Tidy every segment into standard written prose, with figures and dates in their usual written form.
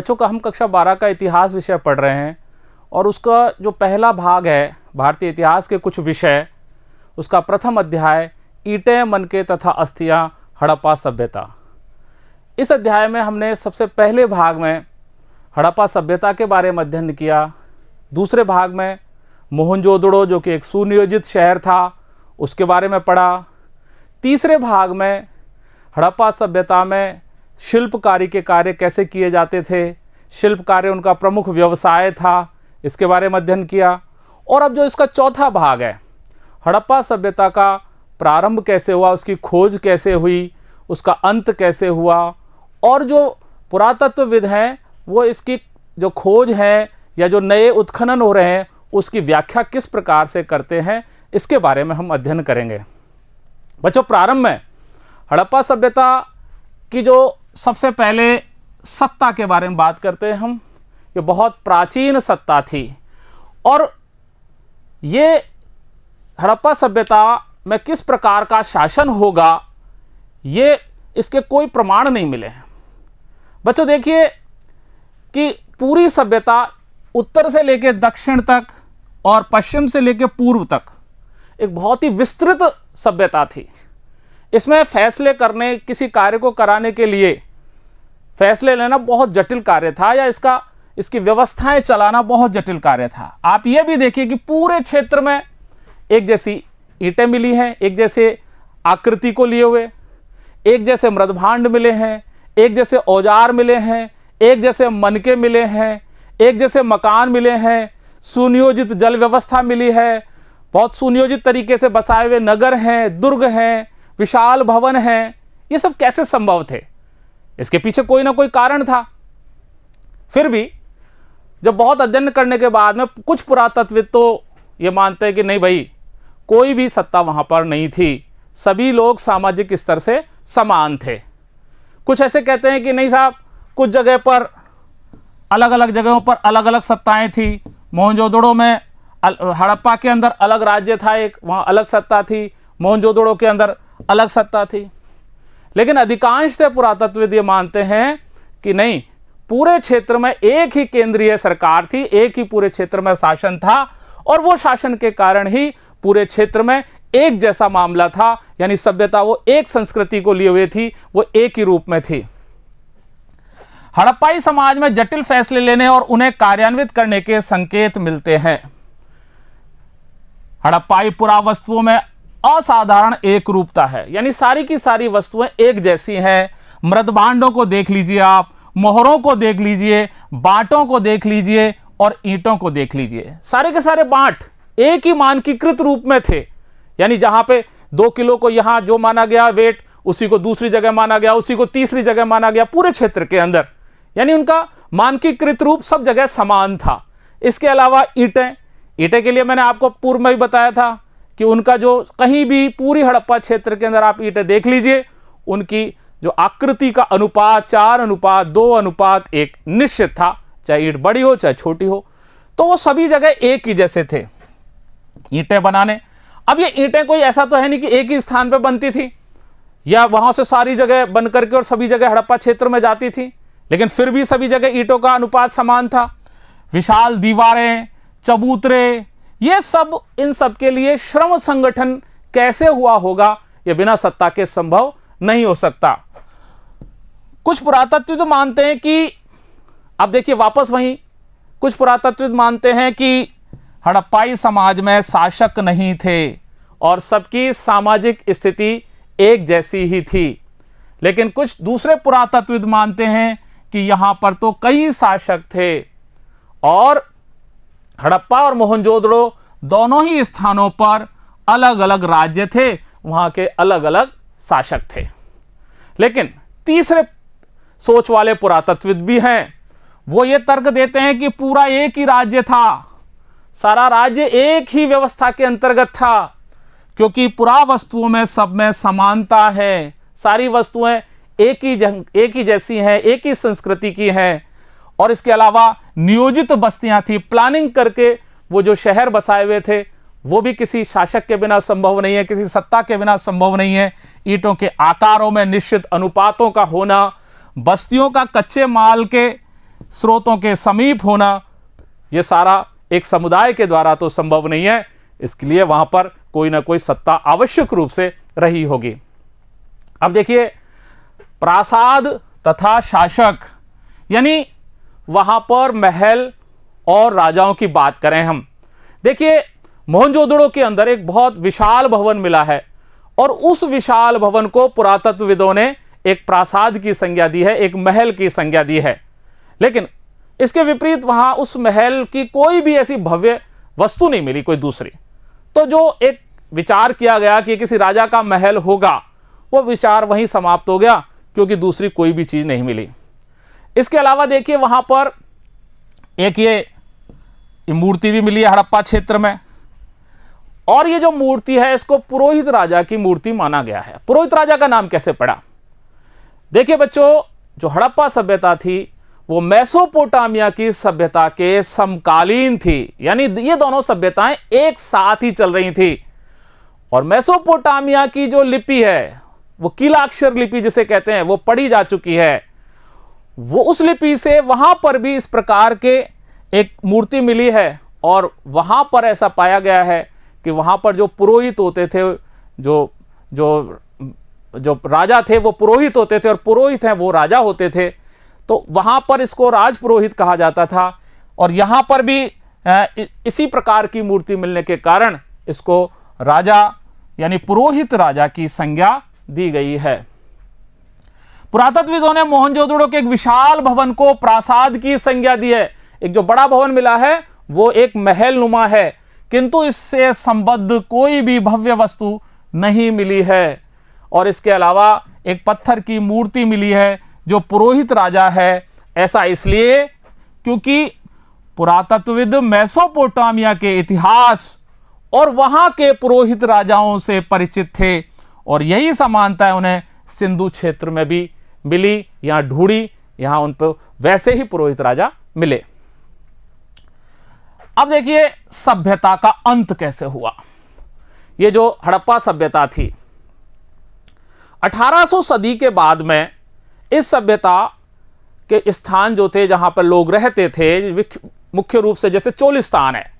बच्चों का हम कक्षा 12 का इतिहास विषय पढ़ रहे हैं और उसका जो पहला भाग है भारतीय इतिहास के कुछ विषय, उसका प्रथम अध्याय ईंटें, मनके तथा अस्थियां, हड़प्पा सभ्यता। इस अध्याय में हमने सबसे पहले भाग में हड़प्पा सभ्यता के बारे में अध्ययन किया। दूसरे भाग में मोहनजोदड़ो जो कि एक सुनियोजित शहर था उसके बारे में पढ़ा। तीसरे भाग में हड़प्पा सभ्यता में शिल्पकारी के कार्य कैसे किए जाते थे, शिल्प कार्य उनका प्रमुख व्यवसाय था, इसके बारे में अध्ययन किया। और अब जो इसका चौथा भाग है, हड़प्पा सभ्यता का प्रारंभ कैसे हुआ, उसकी खोज कैसे हुई, उसका अंत कैसे हुआ, और जो पुरातत्वविद हैं वो इसकी जो खोज है या जो नए उत्खनन हो रहे हैं उसकी व्याख्या किस प्रकार से करते हैं, इसके बारे में हम अध्ययन करेंगे। बच्चों, प्रारंभ में हड़प्पा सभ्यता की जो सबसे पहले सत्ता के बारे में बात करते हैं हम। ये बहुत प्राचीन सत्ता थी और ये हड़प्पा सभ्यता में किस प्रकार का शासन होगा ये इसके कोई प्रमाण नहीं मिले हैं। बच्चों देखिए कि पूरी सभ्यता उत्तर से लेकर दक्षिण तक और पश्चिम से लेकर पूर्व तक एक बहुत ही विस्तृत सभ्यता थी। इसमें फैसले करने, किसी कार्य को कराने के लिए फैसले लेना बहुत जटिल कार्य था, या इसकी व्यवस्थाएं चलाना बहुत जटिल कार्य था। आप ये भी देखिए कि पूरे क्षेत्र में एक जैसी ईंटें मिली हैं, एक जैसे आकृति को लिए हुए, एक जैसे मृदभांड मिले हैं, एक जैसे औजार मिले हैं, एक जैसे मनके मिले हैं, एक जैसे मकान मिले हैं, सुनियोजित जल व्यवस्था मिली है, बहुत सुनियोजित तरीके से बसाए हुए नगर हैं, दुर्ग हैं, विशाल भवन हैं। ये सब कैसे संभव थे? इसके पीछे कोई ना कोई कारण था। फिर भी जब बहुत अध्ययन करने के बाद में कुछ पुरातत्वविद तो ये मानते हैं कि नहीं भाई, कोई भी सत्ता वहां पर नहीं थी, सभी लोग सामाजिक स्तर से समान थे। कुछ ऐसे कहते हैं कि नहीं साहब, कुछ जगह पर अलग अलग जगहों पर अलग अलग सत्ताएं थी। मोहनजोदड़ो में, हड़प्पा के अंदर अलग राज्य था एक, वहाँ अलग सत्ता थी, मोहनजोदड़ो के अंदर अलग सत्ता थी। लेकिन अधिकांश पुरातत्वविद ये मानते हैं कि नहीं, पूरे क्षेत्र में एक ही केंद्रीय सरकार थी, एक ही पूरे क्षेत्र में शासन था, और वो शासन के कारण ही पूरे क्षेत्र में एक जैसा मामला था, यानी सभ्यता वो एक संस्कृति को लिए हुए थी, वो एक ही रूप में थी। हड़प्पाई समाज में जटिल फैसले लेने और उन्हें कार्यान्वित करने के संकेत मिलते हैं। हड़प्पाई पुरावस्तुओं में असाधारण एक रूपता है, यानी सारी की सारी वस्तुएं एक जैसी हैं। मृदभांडों को देख लीजिए आप, मोहरों को देख लीजिए, बांटों को देख लीजिए और ईंटों को देख लीजिए, सारे के सारे बांट एक ही मानकीकृत रूप में थे। यानी जहां पे 2 किलो को यहां जो माना गया वेट, उसी को दूसरी जगह माना गया, उसी को तीसरी जगह माना गया, पूरे क्षेत्र के अंदर, यानी उनका मानकीकृत रूप सब जगह समान था। इसके अलावा ईंटें के लिए मैंने आपको पूर्व में भी बताया था कि उनका जो कहीं भी पूरी हड़प्पा क्षेत्र के अंदर आप ईंटें देख लीजिए, उनकी जो आकृति का अनुपात 4:2:1 निश्चित था, चाहे ईंट बड़ी हो चाहे छोटी हो, तो वो सभी जगह एक ही जैसे थे ईंटें बनाने। अब ये ईंटें कोई ऐसा तो है नहीं कि एक ही स्थान पर बनती थी या वहां से सारी जगह बन करके और सभी जगह हड़प्पा क्षेत्र में जाती थी, लेकिन फिर भी सभी जगह ईंटों का अनुपात समान था। विशाल दीवारें, चबूतरे, ये सब, इन सब के लिए श्रम संगठन कैसे हुआ होगा, यह बिना सत्ता के संभव नहीं हो सकता। कुछ पुरातत्वविद मानते हैं कि, अब देखिए वापस वहीं, कुछ पुरातत्वविद मानते हैं कि हड़प्पाई समाज में शासक नहीं थे और सबकी सामाजिक स्थिति एक जैसी ही थी। लेकिन कुछ दूसरे पुरातत्वविद मानते हैं कि यहां पर तो कई शासक थे और हड़प्पा और मोहनजोदड़ो दोनों ही स्थानों पर अलग अलग राज्य थे, वहां के अलग अलग शासक थे। लेकिन तीसरे सोच वाले पुरातत्वविद भी हैं, वो ये तर्क देते हैं कि पूरा एक ही राज्य था, सारा राज्य एक ही व्यवस्था के अंतर्गत था, क्योंकि पुरावस्तुओं में सब में समानता है, सारी वस्तुएं एक ही जैसी हैं, एक ही संस्कृति की हैं। और इसके अलावा नियोजित बस्तियां थी, प्लानिंग करके वो जो शहर बसाए हुए थे वो भी किसी शासक के बिना संभव नहीं है, किसी सत्ता के बिना संभव नहीं है। ईंटों के आकारों में निश्चित अनुपातों का होना, बस्तियों का कच्चे माल के स्रोतों के समीप होना, ये सारा एक समुदाय के द्वारा तो संभव नहीं है। इसके लिए वहां पर कोई ना कोई सत्ता आवश्यक रूप से रही होगी। अब देखिए, प्रासाद तथा शासक, यानी वहां पर महल और राजाओं की बात करें हम, देखिए मोहनजोदड़ो के अंदर एक बहुत विशाल भवन मिला है और उस विशाल भवन को पुरातत्वविदों ने एक प्रासाद की संज्ञा दी है, एक महल की संज्ञा दी है। लेकिन इसके विपरीत वहां उस महल की कोई भी ऐसी भव्य वस्तु नहीं मिली, कोई दूसरी। तो जो एक विचार किया गया कि किसी राजा का महल होगा, वो विचार वहीं समाप्त हो गया, क्योंकि दूसरी कोई भी चीज नहीं मिली। इसके अलावा देखिए, वहां पर एक ये मूर्ति भी मिली है हड़प्पा क्षेत्र में, और ये जो मूर्ति है इसको पुरोहित राजा की मूर्ति माना गया है। पुरोहित राजा का नाम कैसे पड़ा? देखिए बच्चों, जो हड़प्पा सभ्यता थी वो मेसोपोटामिया की सभ्यता के समकालीन थी, यानी ये दोनों सभ्यताएं एक साथ ही चल रही थी। और मेसोपोटामिया की जो लिपि है, वो कीलाक्षर लिपि जिसे कहते हैं, वो पढ़ी जा चुकी है। वो उस लिपि से वहां पर भी इस प्रकार के एक मूर्ति मिली है, और वहां पर ऐसा पाया गया है कि वहां पर जो पुरोहित होते थे, जो जो जो राजा थे वो पुरोहित होते थे, और पुरोहित हैं वो राजा होते थे। तो वहां पर इसको राजपुरोहित कहा जाता था, और यहां पर भी इसी प्रकार की मूर्ति मिलने के कारण इसको राजा यानी पुरोहित राजा की संज्ञा दी गई है। पुरातत्वविदों ने मोहनजोदड़ो के एक विशाल भवन को प्रासाद की संज्ञा दी है। एक जो बड़ा भवन मिला है वो एक महल नुमा है, किंतु इससे संबद्ध कोई भी भव्य वस्तु नहीं मिली है। और इसके अलावा एक पत्थर की मूर्ति मिली है जो पुरोहित राजा है। ऐसा इसलिए क्योंकि पुरातत्वविद मेसोपोटामिया के इतिहास और वहां के पुरोहित राजाओं से परिचित थे, और यही समानताएं उन्हें सिंधु क्षेत्र में भी मिली, यहां ढूंढी, यहां उन पर वैसे ही पुरोहित राजा मिले। अब देखिए सभ्यता का अंत कैसे हुआ। ये जो हड़प्पा सभ्यता थी, 1800 सदी के बाद में इस सभ्यता के स्थान जो थे जहां पर लोग रहते थे, मुख्य रूप से जैसे चोलिस्तान है,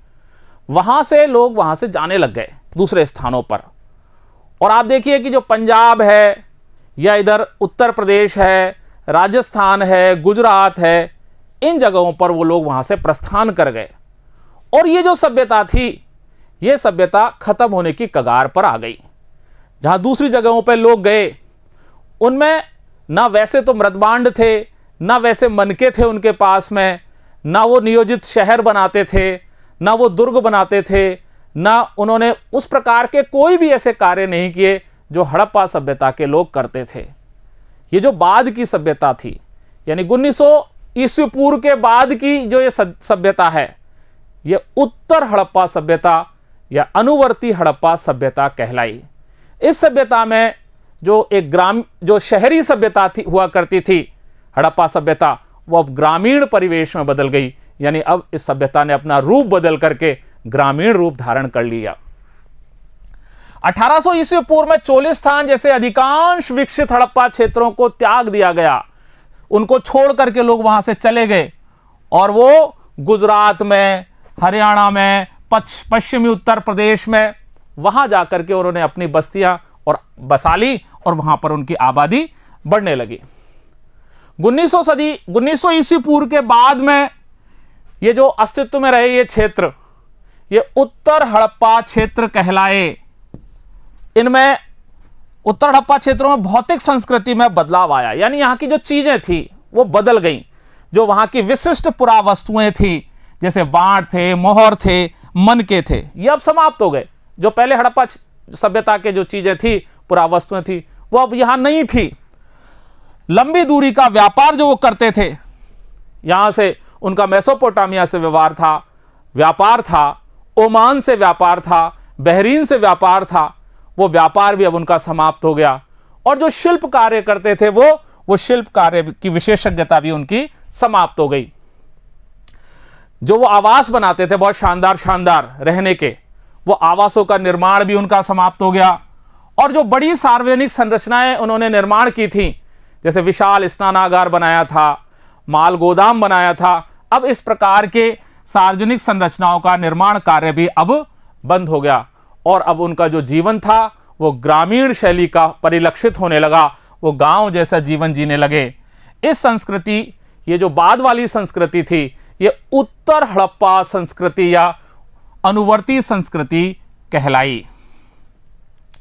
वहां से लोग वहां से जाने लग गए दूसरे स्थानों पर। और आप देखिए कि जो पंजाब है, या इधर उत्तर प्रदेश है, राजस्थान है, गुजरात है, इन जगहों पर वो लोग वहां से प्रस्थान कर गए। और ये जो सभ्यता थी, ये सभ्यता खत्म होने की कगार पर आ गई। जहां दूसरी जगहों पर लोग गए, उनमें ना वैसे तो मृदबांड थे, ना वैसे मनके थे उनके पास में, ना वो नियोजित शहर बनाते थे, ना वो दुर्ग बनाते थे, ना उन्होंने उस प्रकार के कोई भी ऐसे कार्य नहीं किए जो हड़प्पा सभ्यता के लोग करते थे। ये जो बाद की सभ्यता थी, यानी 1900 ईस्वी पूर्व के बाद की जो ये सभ्यता है, ये उत्तर हड़प्पा सभ्यता या अनुवर्ती हड़प्पा सभ्यता कहलाई। इस सभ्यता में जो एक जो शहरी सभ्यता थी हुआ करती थी हड़प्पा सभ्यता, वो अब ग्रामीण परिवेश में बदल गई। यानी अब इस सभ्यता ने अपना रूप बदल करके ग्रामीण रूप धारण कर लिया। 1800 ईस्वी पूर्व में चोलिस्तान जैसे अधिकांश विकसित हड़प्पा क्षेत्रों को त्याग दिया गया, उनको छोड़ करके लोग वहां से चले गए, और वो गुजरात में, हरियाणा में, पश्चिमी उत्तर प्रदेश में, वहां जाकर के उन्होंने अपनी बस्तियां और बसा ली, और वहां पर उनकी आबादी बढ़ने लगी। 1900 ईस्वी पूर्व के बाद में ये जो अस्तित्व में रहे ये क्षेत्र, ये उत्तर हड़प्पा क्षेत्र कहलाए। इनमें उत्तर हड़प्पा क्षेत्रों में भौतिक संस्कृति में बदलाव आया, यानी यहां की जो चीजें थी वो बदल गईं। जो वहां की विशिष्ट पुरावस्तुएं थी, जैसे वाण थे, मोहर थे, मनके थे, ये अब समाप्त हो गए। जो पहले हड़प्पा सभ्यता के जो चीजें थी, पुरावस्तुएं थी, वो अब यहां नहीं थी। लंबी दूरी का व्यापार जो वो करते थे, यहां से उनका मेसोपोटामिया से व्यापार था, ओमान से व्यापार था, बहरीन से व्यापार था, वो व्यापार भी अब उनका समाप्त हो गया। और जो शिल्प कार्य करते थे वो शिल्प कार्य की विशेषज्ञता भी उनकी समाप्त हो गई। जो वो आवास बनाते थे बहुत शानदार रहने के, वो आवासों का निर्माण भी उनका समाप्त हो गया। और जो बड़ी सार्वजनिक संरचनाएं उन्होंने निर्माण की थी, जैसे विशाल स्नानागार बनाया था, माल गोदाम बनाया था। अब इस प्रकार के सार्वजनिक संरचनाओं का निर्माण कार्य भी अब बंद हो गया और अब उनका जो जीवन था वो ग्रामीण शैली का परिलक्षित होने लगा, वो गांव जैसा जीवन जीने लगे। इस संस्कृति, ये जो बाद वाली संस्कृति थी, ये उत्तर हड़प्पा संस्कृति या अनुवर्ती संस्कृति कहलाई।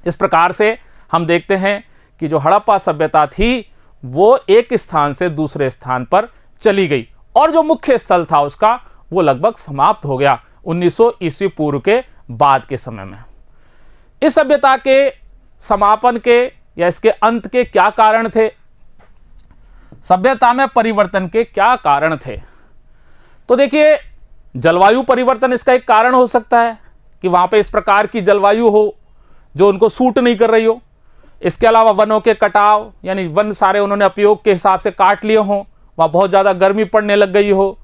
इस प्रकार से हम देखते हैं कि जो हड़प्पा सभ्यता थी वो एक स्थान से दूसरे स्थान पर चली गई और जो मुख्य स्थल था उसका वो लगभग समाप्त हो गया 1900 ईस्वी पूर्व के बाद के समय में। इस सभ्यता के समापन के या इसके अंत के क्या कारण थे, सभ्यता में परिवर्तन के क्या कारण थे? तो देखिए, जलवायु परिवर्तन इसका एक कारण हो सकता है कि वहां पे इस प्रकार की जलवायु हो जो उनको सूट नहीं कर रही हो। इसके अलावा वनों के कटाव, यानी वन सारे उन्होंने उपयोग के हिसाब से काट लिए हों, वहाँ बहुत ज़्यादा गर्मी पड़ने लग गई हो,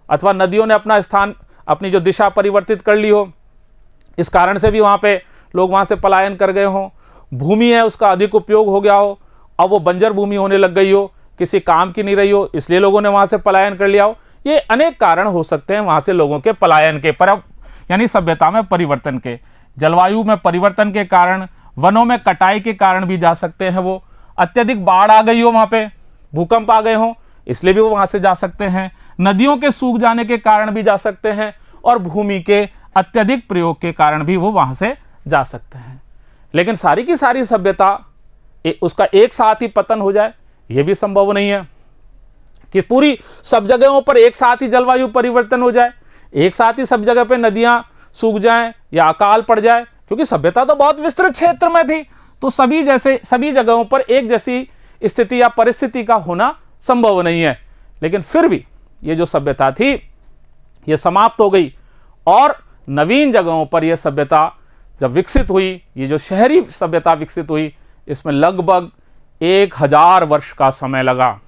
अथवा नदियों ने अपना स्थान, अपनी जो दिशा परिवर्तित कर ली हो, इस कारण से भी वहाँ पे लोग वहाँ से पलायन कर गए हों। भूमि है उसका अधिक उपयोग हो गया हो, अब वो बंजर भूमि होने लग गई हो, किसी काम की नहीं रही हो, इसलिए लोगों ने वहाँ से पलायन कर लिया हो। ये अनेक कारण हो सकते हैं वहाँ से लोगों के पलायन के, पर अब यानी सभ्यता में परिवर्तन के, जलवायु में परिवर्तन के कारण, वनों में कटाई के कारण भी जा सकते हैं। वो अत्यधिक बाढ़ आ गई हो, वहाँ पे भूकंप आ गए हों, इसलिए भी वो वहाँ से जा सकते हैं। नदियों के सूख जाने के कारण भी जा सकते हैं और भूमि के अत्यधिक प्रयोग के कारण भी वो वहाँ से जा सकते हैं। लेकिन सारी की सारी सभ्यता उसका एक साथ ही पतन हो जाए, ये भी संभव नहीं है कि पूरी सब जगहों पर एक साथ ही जलवायु परिवर्तन हो जाए, एक साथ ही सब जगह पे नदियां सूख जाएं या अकाल पड़ जाए, क्योंकि सभ्यता तो बहुत विस्तृत क्षेत्र में थी, तो सभी जगहों पर एक जैसी स्थिति या परिस्थिति का होना संभव नहीं है। लेकिन फिर भी ये जो सभ्यता थी ये समाप्त हो गई और नवीन जगहों पर यह सभ्यता जब विकसित हुई, ये जो शहरी सभ्यता विकसित हुई, इसमें लगभग 1000 वर्ष का समय लगा।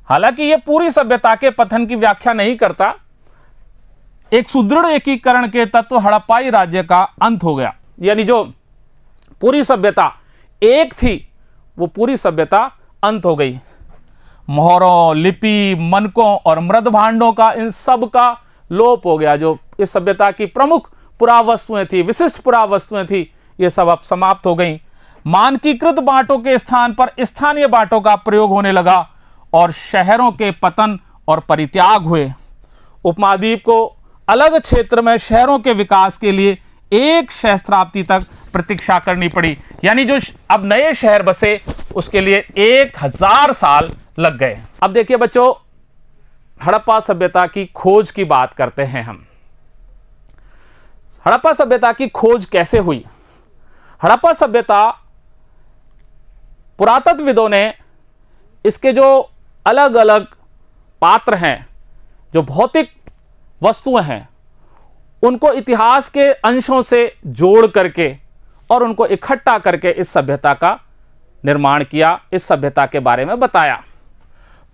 हालांकि यह पूरी सभ्यता के पतन की व्याख्या नहीं करता। एक सुदृढ़ एकीकरण के तत्व हड़प्पाई राज्य का अंत हो गया, यानी जो पूरी सभ्यता एक थी वो पूरी सभ्यता अंत हो गई। मोहरों, लिपि, मनकों और मृद भांडों का, इन सब का लोप हो गया। जो इस सभ्यता की प्रमुख पुरावस्तुएं थी, विशिष्ट पुरावस्तुएं थी, ये सब अब समाप्त हो गई। मानकीकृत बांटों के स्थान पर स्थानीय बांटों का प्रयोग होने लगा और शहरों के पतन और परित्याग हुए। उपमहाद्वीप को अलग क्षेत्र में शहरों के विकास के लिए एक सहस्त्राब्दी तक प्रतीक्षा करनी पड़ी, यानी जो अब नए शहर बसे उसके लिए 1000 साल लग गए। अब देखिए बच्चों, हड़प्पा सभ्यता की खोज की बात करते हैं हम। हड़प्पा सभ्यता की खोज कैसे हुई? हड़प्पा सभ्यता, पुरातत्वविदों ने इसके जो अलग अलग पात्र हैं, जो भौतिक वस्तुएं हैं, उनको इतिहास के अंशों से जोड़ करके और उनको इकट्ठा करके इस सभ्यता का निर्माण किया, इस सभ्यता के बारे में बताया।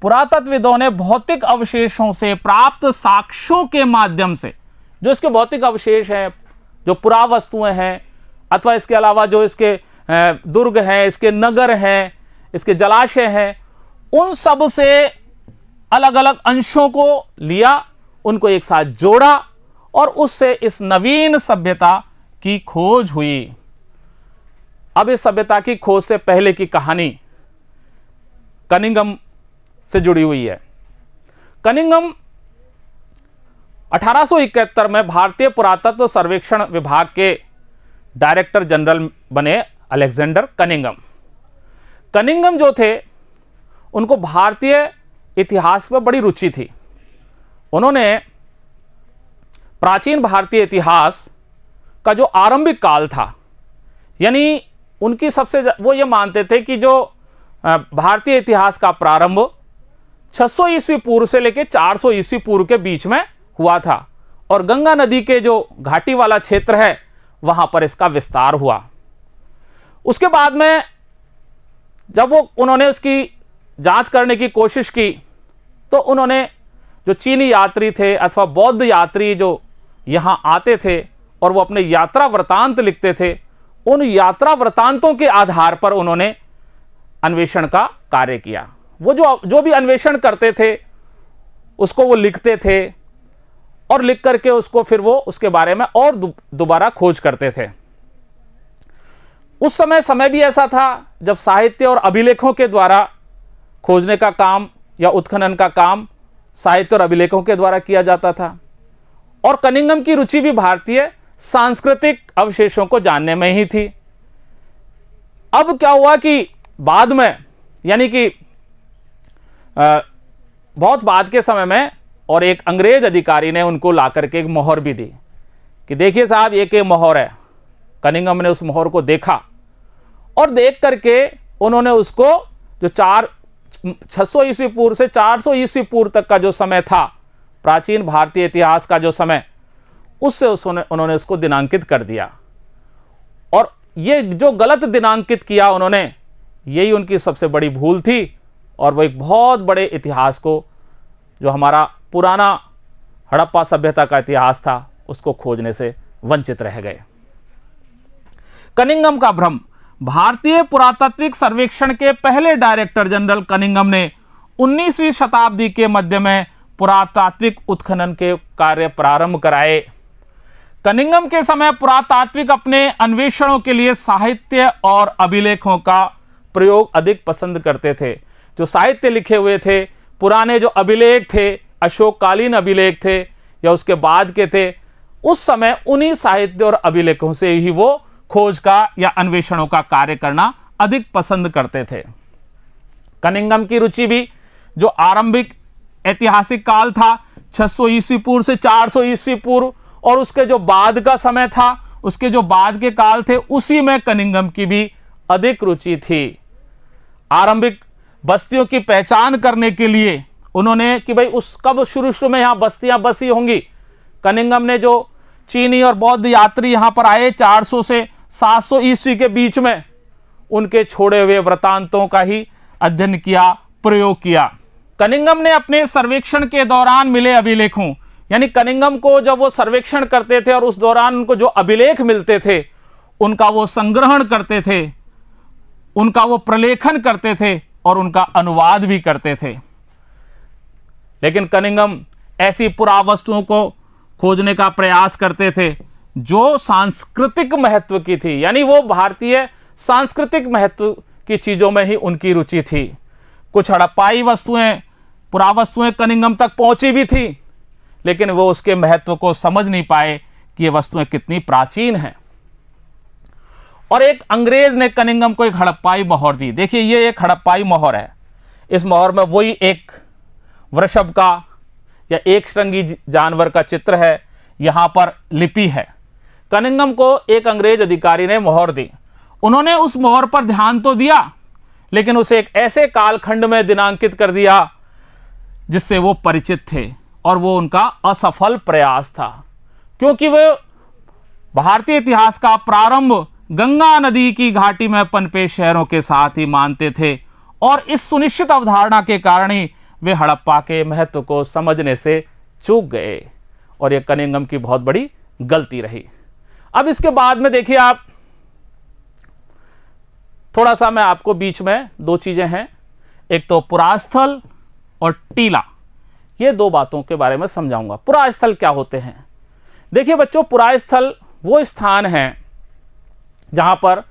पुरातत्वविदों ने भौतिक अवशेषों से प्राप्त साक्ष्यों के माध्यम से, जो इसके भौतिक अवशेष हैं, जो पुरावस्तुएं हैं, अथवा इसके अलावा जो इसके दुर्ग हैं, इसके नगर हैं, इसके जलाशय हैं, उन सब से अलग अलग अंशों को लिया, उनको एक साथ जोड़ा और उससे इस नवीन सभ्यता की खोज हुई। अब इस सभ्यता की खोज से पहले की कहानी कनिंघम से जुड़ी हुई है। कनिंघम 1871 में भारतीय पुरातत्व सर्वेक्षण विभाग के डायरेक्टर जनरल बने अलेक्जेंडर कनिंघम। कनिंघम जो थे, उनको भारतीय इतिहास में बड़ी रुचि थी। उन्होंने प्राचीन भारतीय इतिहास का जो आरंभिक काल था, यानी उनकी वो ये मानते थे कि जो भारतीय इतिहास का प्रारंभ 600 ईस्वी पूर्व से लेकर 400 ईस्वी पूर्व के बीच में हुआ था और गंगा नदी के जो घाटी वाला क्षेत्र है वहां पर इसका विस्तार हुआ। उसके बाद में जब उन्होंने उसकी जांच करने की कोशिश की तो उन्होंने जो चीनी यात्री थे अथवा बौद्ध यात्री जो यहाँ आते थे और वो अपने यात्रा वृतांत लिखते थे, उन यात्रा वृतांतों के आधार पर उन्होंने अन्वेषण का कार्य किया। वो जो भी अन्वेषण करते थे उसको वो लिखते थे और लिख करके उसको फिर वो उसके बारे में और दोबारा खोज करते थे। उस समय भी ऐसा था जब साहित्य और अभिलेखों के द्वारा खोजने का काम या उत्खनन का काम साहित्य और अभिलेखों के द्वारा किया जाता था। और कनिंघम की रुचि भी भारतीय सांस्कृतिक अवशेषों को जानने में ही थी। अब क्या हुआ कि बाद में, यानी कि बहुत बाद के समय में, और एक अंग्रेज अधिकारी ने उनको ला करके एक मोहर भी दी कि देखिए साहब एक मोहर है। कनिंघम ने उस मोहर को देखा और देख करके उन्होंने उसको जो 600 ईस्वी पूर्व से 400 ईस्वी पूर्व तक का जो समय था, प्राचीन भारतीय इतिहास का जो समय, उससे उन्होंने उसको दिनांकित कर दिया। और ये जो गलत दिनांकित किया उन्होंने, यही उनकी सबसे बड़ी भूल थी। और वो एक बहुत बड़े इतिहास को, जो हमारा पुराना हड़प्पा सभ्यता का इतिहास था, उसको खोजने से वंचित रह गए। कनिंघम का भ्रम। भारतीय पुरातात्विक सर्वेक्षण के पहले डायरेक्टर जनरल कनिंघम ने 19वीं शताब्दी के मध्य में पुरातात्विक उत्खनन के कार्य प्रारंभ कराए। कनिंघम के समय पुरातात्विक अपने अन्वेषणों के लिए साहित्य और अभिलेखों का प्रयोग अधिक पसंद करते थे। जो साहित्य लिखे हुए थे, पुराने जो अभिलेख थे, अशोककालीन अभिलेख थे या उसके बाद के थे, उस समय उन्हीं साहित्य और अभिलेखों से ही वो खोज का या अन्वेषणों का कार्य करना अधिक पसंद करते थे। कनिंघम की रुचि भी जो आरंभिक ऐतिहासिक काल था 600 ईस्वी पूर्व से 400 ईस्वी पूर्व, और उसके जो बाद का समय था, उसके जो बाद के काल थे, उसी में कनिंघम की भी अधिक रुचि थी। आरंभिक बस्तियों की पहचान करने के लिए उन्होंने कि भाई उस कब शुरू में यहाँ बस्तियां बसी होंगी, कनिंघम ने जो चीनी और बौद्ध यात्री यहाँ पर आए 400 से 700 ईस्वी के बीच में, उनके छोड़े हुए वृतांतों का ही अध्ययन किया, प्रयोग किया। कनिंघम ने अपने सर्वेक्षण के दौरान मिले अभिलेखों, यानी कनिंघम को जब वो सर्वेक्षण करते थे और उस दौरान उनको जो अभिलेख मिलते थे, उनका वो संग्रहण करते थे, उनका वो प्रलेखन करते थे और उनका अनुवाद भी करते थे। लेकिन कनिंघम ऐसी पुरावस्तुओं को खोजने का प्रयास करते थे जो सांस्कृतिक महत्व की थी, यानी वो भारतीय सांस्कृतिक महत्व की चीजों में ही उनकी रुचि थी। कुछ हड़प्पाई वस्तुएं, पुरावस्तुएं कनिंघम तक पहुंची भी थी, लेकिन वो उसके महत्व को समझ नहीं पाए कि ये वस्तुएं कितनी प्राचीन हैं। और एक अंग्रेज ने कनिंघम को एक हड़प्पाई मोहर दी। देखिए ये एक हड़प्पाई मोहर है। इस मोहर में वही एक वृषभ का या एक श्रृंगी जानवर का चित्र है, यहां पर लिपि है। कनिंघम को एक अंग्रेज अधिकारी ने मोहर दी। उन्होंने उस मोहर पर ध्यान तो दिया, लेकिन उसे एक ऐसे कालखंड में दिनांकित कर दिया जिससे वो परिचित थे, और वो उनका असफल प्रयास था, क्योंकि वे भारतीय इतिहास का प्रारंभ गंगा नदी की घाटी में पनपे शहरों के साथ ही मानते थे। और इस सुनिश्चित अवधारणा के कारण ही वे हड़प्पा के महत्व को समझने से चूक गए, और यह कनिंघम की बहुत बड़ी गलती रही। अब इसके बाद में देखिए आप, थोड़ा सा मैं आपको बीच में दो चीजें हैं, एक तो पुरास्थल और टीला, ये दो बातों के बारे में समझाऊंगा। पुरास्थल क्या होते हैं? देखिए बच्चों, पुरास्थल वो स्थान है जहां पर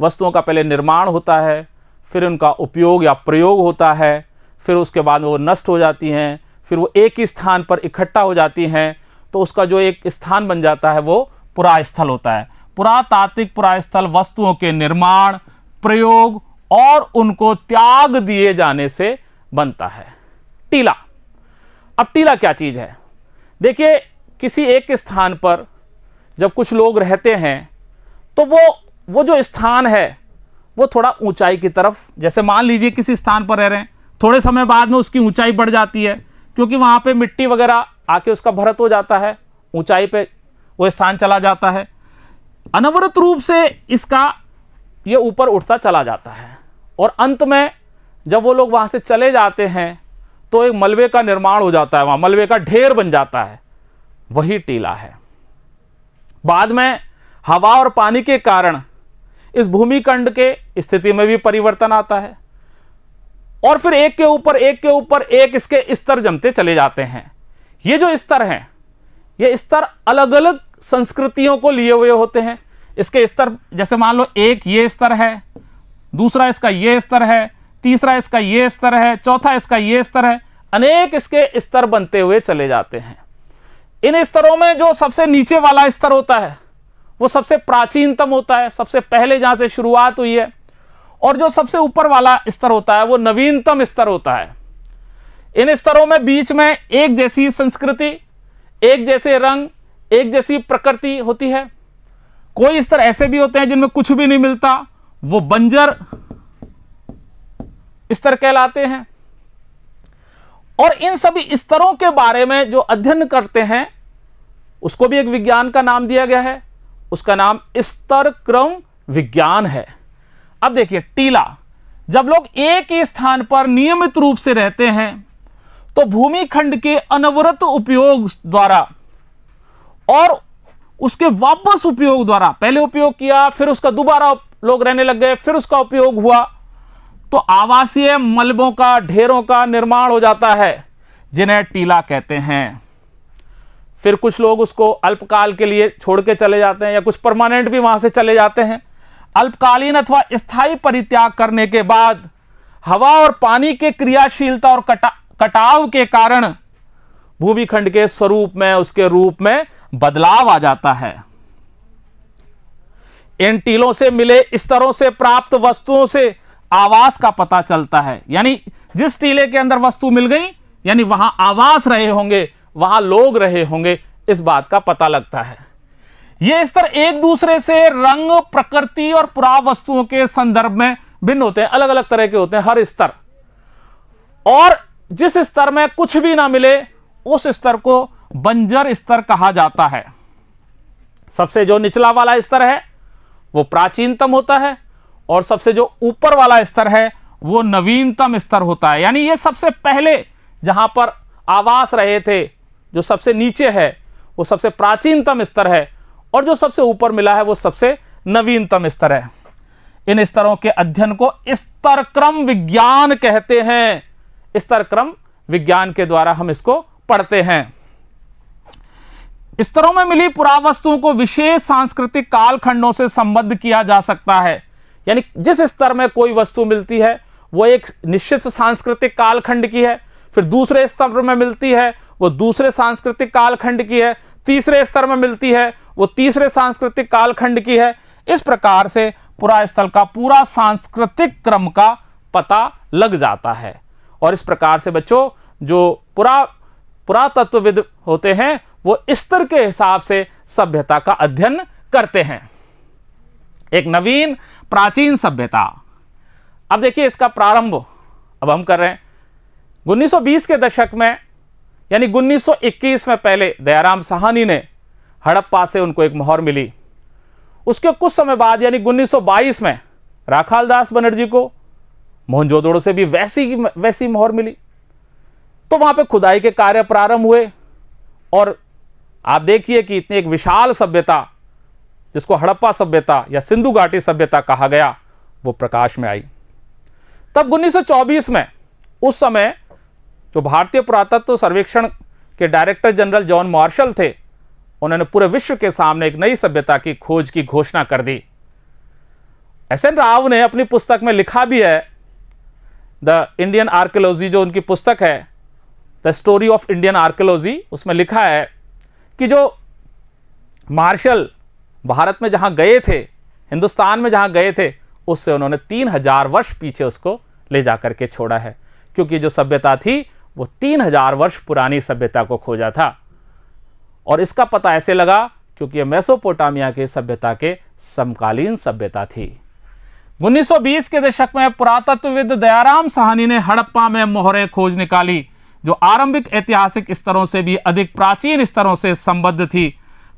वस्तुओं का पहले निर्माण होता है, फिर उनका उपयोग या प्रयोग होता है, फिर उसके बाद वो नष्ट हो जाती हैं, फिर वो एक ही स्थान पर इकट्ठा हो जाती हैं, तो उसका जो एक स्थान बन जाता है वो पुरास्थल होता है। पुरातात्विक पुरास्थल वस्तुओं के निर्माण, प्रयोग और उनको त्याग दिए जाने से बनता है। टीला, अब टीला क्या चीज है? देखिए, किसी एक स्थान पर जब कुछ लोग रहते हैं तो वो जो स्थान है वो थोड़ा ऊंचाई की तरफ, जैसे मान लीजिए किसी स्थान पर रह रहे हैं, थोड़े समय बाद में उसकी ऊंचाई बढ़ जाती है, क्योंकि वहां पे मिट्टी वगैरह आके उसका भरत हो जाता है, ऊंचाई पे वो स्थान चला जाता है। अनवरत रूप से इसका ये ऊपर उठता चला जाता है, और अंत में जब वो लोग वहां से चले जाते हैं तो एक मलबे का निर्माण हो जाता है, वहां मलबे का ढेर बन जाता है, वही टीला है। बाद में हवा और पानी के कारण इस भूमिखंड के स्थिति में भी परिवर्तन आता है। और फिर एक के ऊपर एक के ऊपर एक इसके स्तर जमते चले जाते हैं। ये जो स्तर हैं, ये स्तर अलग अलग संस्कृतियों को लिए हुए होते हैं। इसके स्तर जैसे मान लो एक ये स्तर है, दूसरा इसका ये स्तर है, तीसरा इसका ये स्तर है, चौथा इसका ये स्तर है, अनेक इसके स्तर बनते हुए चले जाते हैं। इन स्तरों में जो सबसे नीचे वाला स्तर होता है वो सबसे प्राचीनतम होता है, सबसे पहले जहां से शुरुआत हुई है, और जो सबसे ऊपर वाला स्तर होता है वो नवीनतम स्तर होता है। इन स्तरों में बीच में एक जैसी संस्कृति, एक जैसे रंग, एक जैसी प्रकृति होती है। कोई स्तर ऐसे भी होते हैं जिनमें कुछ भी नहीं मिलता, वो बंजर स्तर कहलाते हैं। और इन सभी स्तरों के बारे में जो अध्ययन करते हैं उसको भी एक विज्ञान का नाम दिया गया है, उसका नाम स्तर क्रम विज्ञान है। अब देखिए टीला, जब लोग एक ही स्थान पर नियमित रूप से रहते हैं तो भूमिखंड के अनवरत उपयोग द्वारा और उसके वापस उपयोग द्वारा, पहले उपयोग किया फिर उसका दोबारा लोग रहने लग गए, फिर उसका उपयोग हुआ, तो आवासीय मलबों का, ढेरों का निर्माण हो जाता है जिन्हें टीला कहते हैं। फिर कुछ लोग उसको अल्पकाल के लिए छोड़ के चले जाते हैं या कुछ परमानेंट भी वहां से चले जाते हैं। अल्पकालीन अथवा स्थायी परित्याग करने के बाद हवा और पानी के क्रियाशीलता और कटाव के कारण भूमिखंड के स्वरूप में, उसके रूप में बदलाव आ जाता है। इन टीलों से मिले स्तरों से प्राप्त वस्तुओं से आवास का पता चलता है, यानी जिस टीले के अंदर वस्तु मिल गई यानी वहां आवास रहे होंगे, वहां लोग रहे होंगे, इस बात का पता लगता है। ये स्तर एक दूसरे से रंग, प्रकृति और पुरावस्तुओं के संदर्भ में भिन्न होते हैं, अलग अलग तरह के होते हैं हर स्तर। और जिस स्तर में कुछ भी ना मिले उस स्तर को बंजर स्तर कहा जाता है। सबसे जो निचला वाला स्तर है वो प्राचीनतम होता है और सबसे जो ऊपर वाला स्तर है वो नवीनतम स्तर होता है। यानी ये सबसे पहले जहां पर आवास रहे थे, जो सबसे नीचे है वो सबसे प्राचीनतम स्तर है और जो सबसे ऊपर मिला है वो सबसे नवीनतम स्तर है। इन स्तरों के अध्ययन को स्तर क्रम विज्ञान कहते हैं। स्तर क्रम विज्ञान के द्वारा हम इसको पढ़ते हैं। स्तरों में मिली पुरावस्तुओं को विशेष सांस्कृतिक कालखंडों से संबद्ध किया जा सकता है। यानी जिस स्तर में कोई वस्तु मिलती है वो एक निश्चित सांस्कृतिक कालखंड की है, फिर दूसरे स्तर में मिलती है वो दूसरे सांस्कृतिक कालखंड की है, तीसरे स्तर में मिलती है वो तीसरे सांस्कृतिक कालखंड की है। इस प्रकार से पुरास्थल का पूरा सांस्कृतिक क्रम का पता लग जाता है। और इस प्रकार से बच्चों जो पुरातत्वविद होते हैं वो स्तर के हिसाब से सभ्यता का अध्ययन करते हैं। एक नवीन प्राचीन सभ्यता, अब देखिए इसका प्रारंभ अब हम कर रहे हैं 1920 के दशक में, यानी 1921 में पहले दयाराम साहनी ने हड़प्पा से उनको एक मोहर मिली। उसके कुछ समय बाद यानी 1922 में राखालदास बनर्जी को मोहनजोदड़ो से भी वैसी मोहर मिली। तो वहां पे खुदाई के कार्य प्रारंभ हुए और आप देखिए कि इतनी एक विशाल सभ्यता जिसको हड़प्पा सभ्यता या सिंधु घाटी सभ्यता कहा गया वो प्रकाश में आई। तब 1924 में उस समय जो भारतीय पुरातत्व सर्वेक्षण के डायरेक्टर जनरल जॉन मार्शल थे, उन्होंने पूरे विश्व के सामने एक नई सभ्यता की खोज की घोषणा कर दी। एस.एन. राव ने अपनी पुस्तक में लिखा भी है, द इंडियन आर्कियोलॉजी जो उनकी पुस्तक है, the story of Indian archaeology, उसमें लिखा है कि जो मार्शल भारत में जहां गए थे, हिंदुस्तान में जहां गए थे, उससे उन्होंने 3000 वर्ष पीछे उसको ले जाकर के छोड़ा है, क्योंकि जो सभ्यता थी वो 3000 वर्ष पुरानी सभ्यता को खोजा था। और इसका पता ऐसे लगा क्योंकि यह मेसोपोटामिया की सभ्यता के समकालीन सभ्यता थी। 1920 के दशक में पुरातत्वविद दयाराम साहनी ने हड़प्पा में मोहरें खोज निकाली जो आरंभिक ऐतिहासिक स्तरों से भी अधिक प्राचीन स्तरों से संबद्ध थी।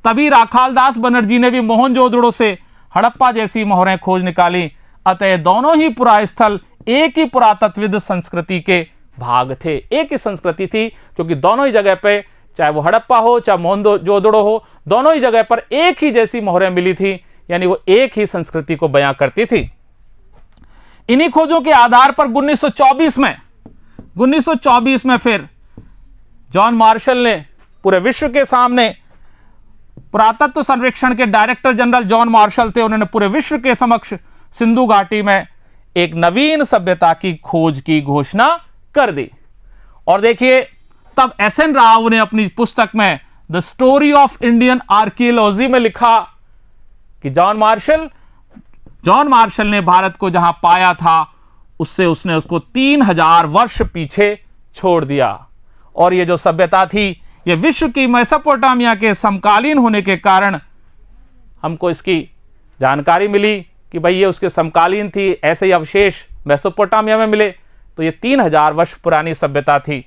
तभी राखालदास बनर्जी ने भी मोहनजोदड़ो से हड़प्पा जैसी मोहरें खोज निकाली। अतः दोनों ही पुरास्थल एक ही पुरातत्वविद संस्कृति के भाग थे, एक ही संस्कृति थी, क्योंकि दोनों ही जगह पे, चाहे वो हड़प्पा हो चाहे मोहनजोदड़ो हो, दोनों ही जगह पर एक ही जैसी मोहरें मिली थी, यानी वो एक ही संस्कृति को बयां करती थी। इन्हीं खोजों के आधार पर 1924 में फिर जॉन मार्शल ने पूरे विश्व के सामने, पुरातत्व सर्वेक्षण के डायरेक्टर जनरल जॉन मार्शल थे, उन्होंने पूरे विश्व के समक्ष सिंधु घाटी में एक नवीन सभ्यता की खोज की घोषणा कर दी। और देखिए, तब एस.एन. राव ने अपनी पुस्तक में the story of Indian archaeology में लिखा कि जॉन मार्शल ने भारत को जहां पाया था उसने उसको 3000 वर्ष पीछे छोड़ दिया। और ये जो सभ्यता थी, ये विश्व की मेसोपोटामिया के समकालीन होने के कारण हमको इसकी जानकारी मिली कि भाई ये उसके समकालीन थी। ऐसे ही अवशेष मेसोपोटामिया में मिले, तो ये 3000 वर्ष पुरानी सभ्यता थी।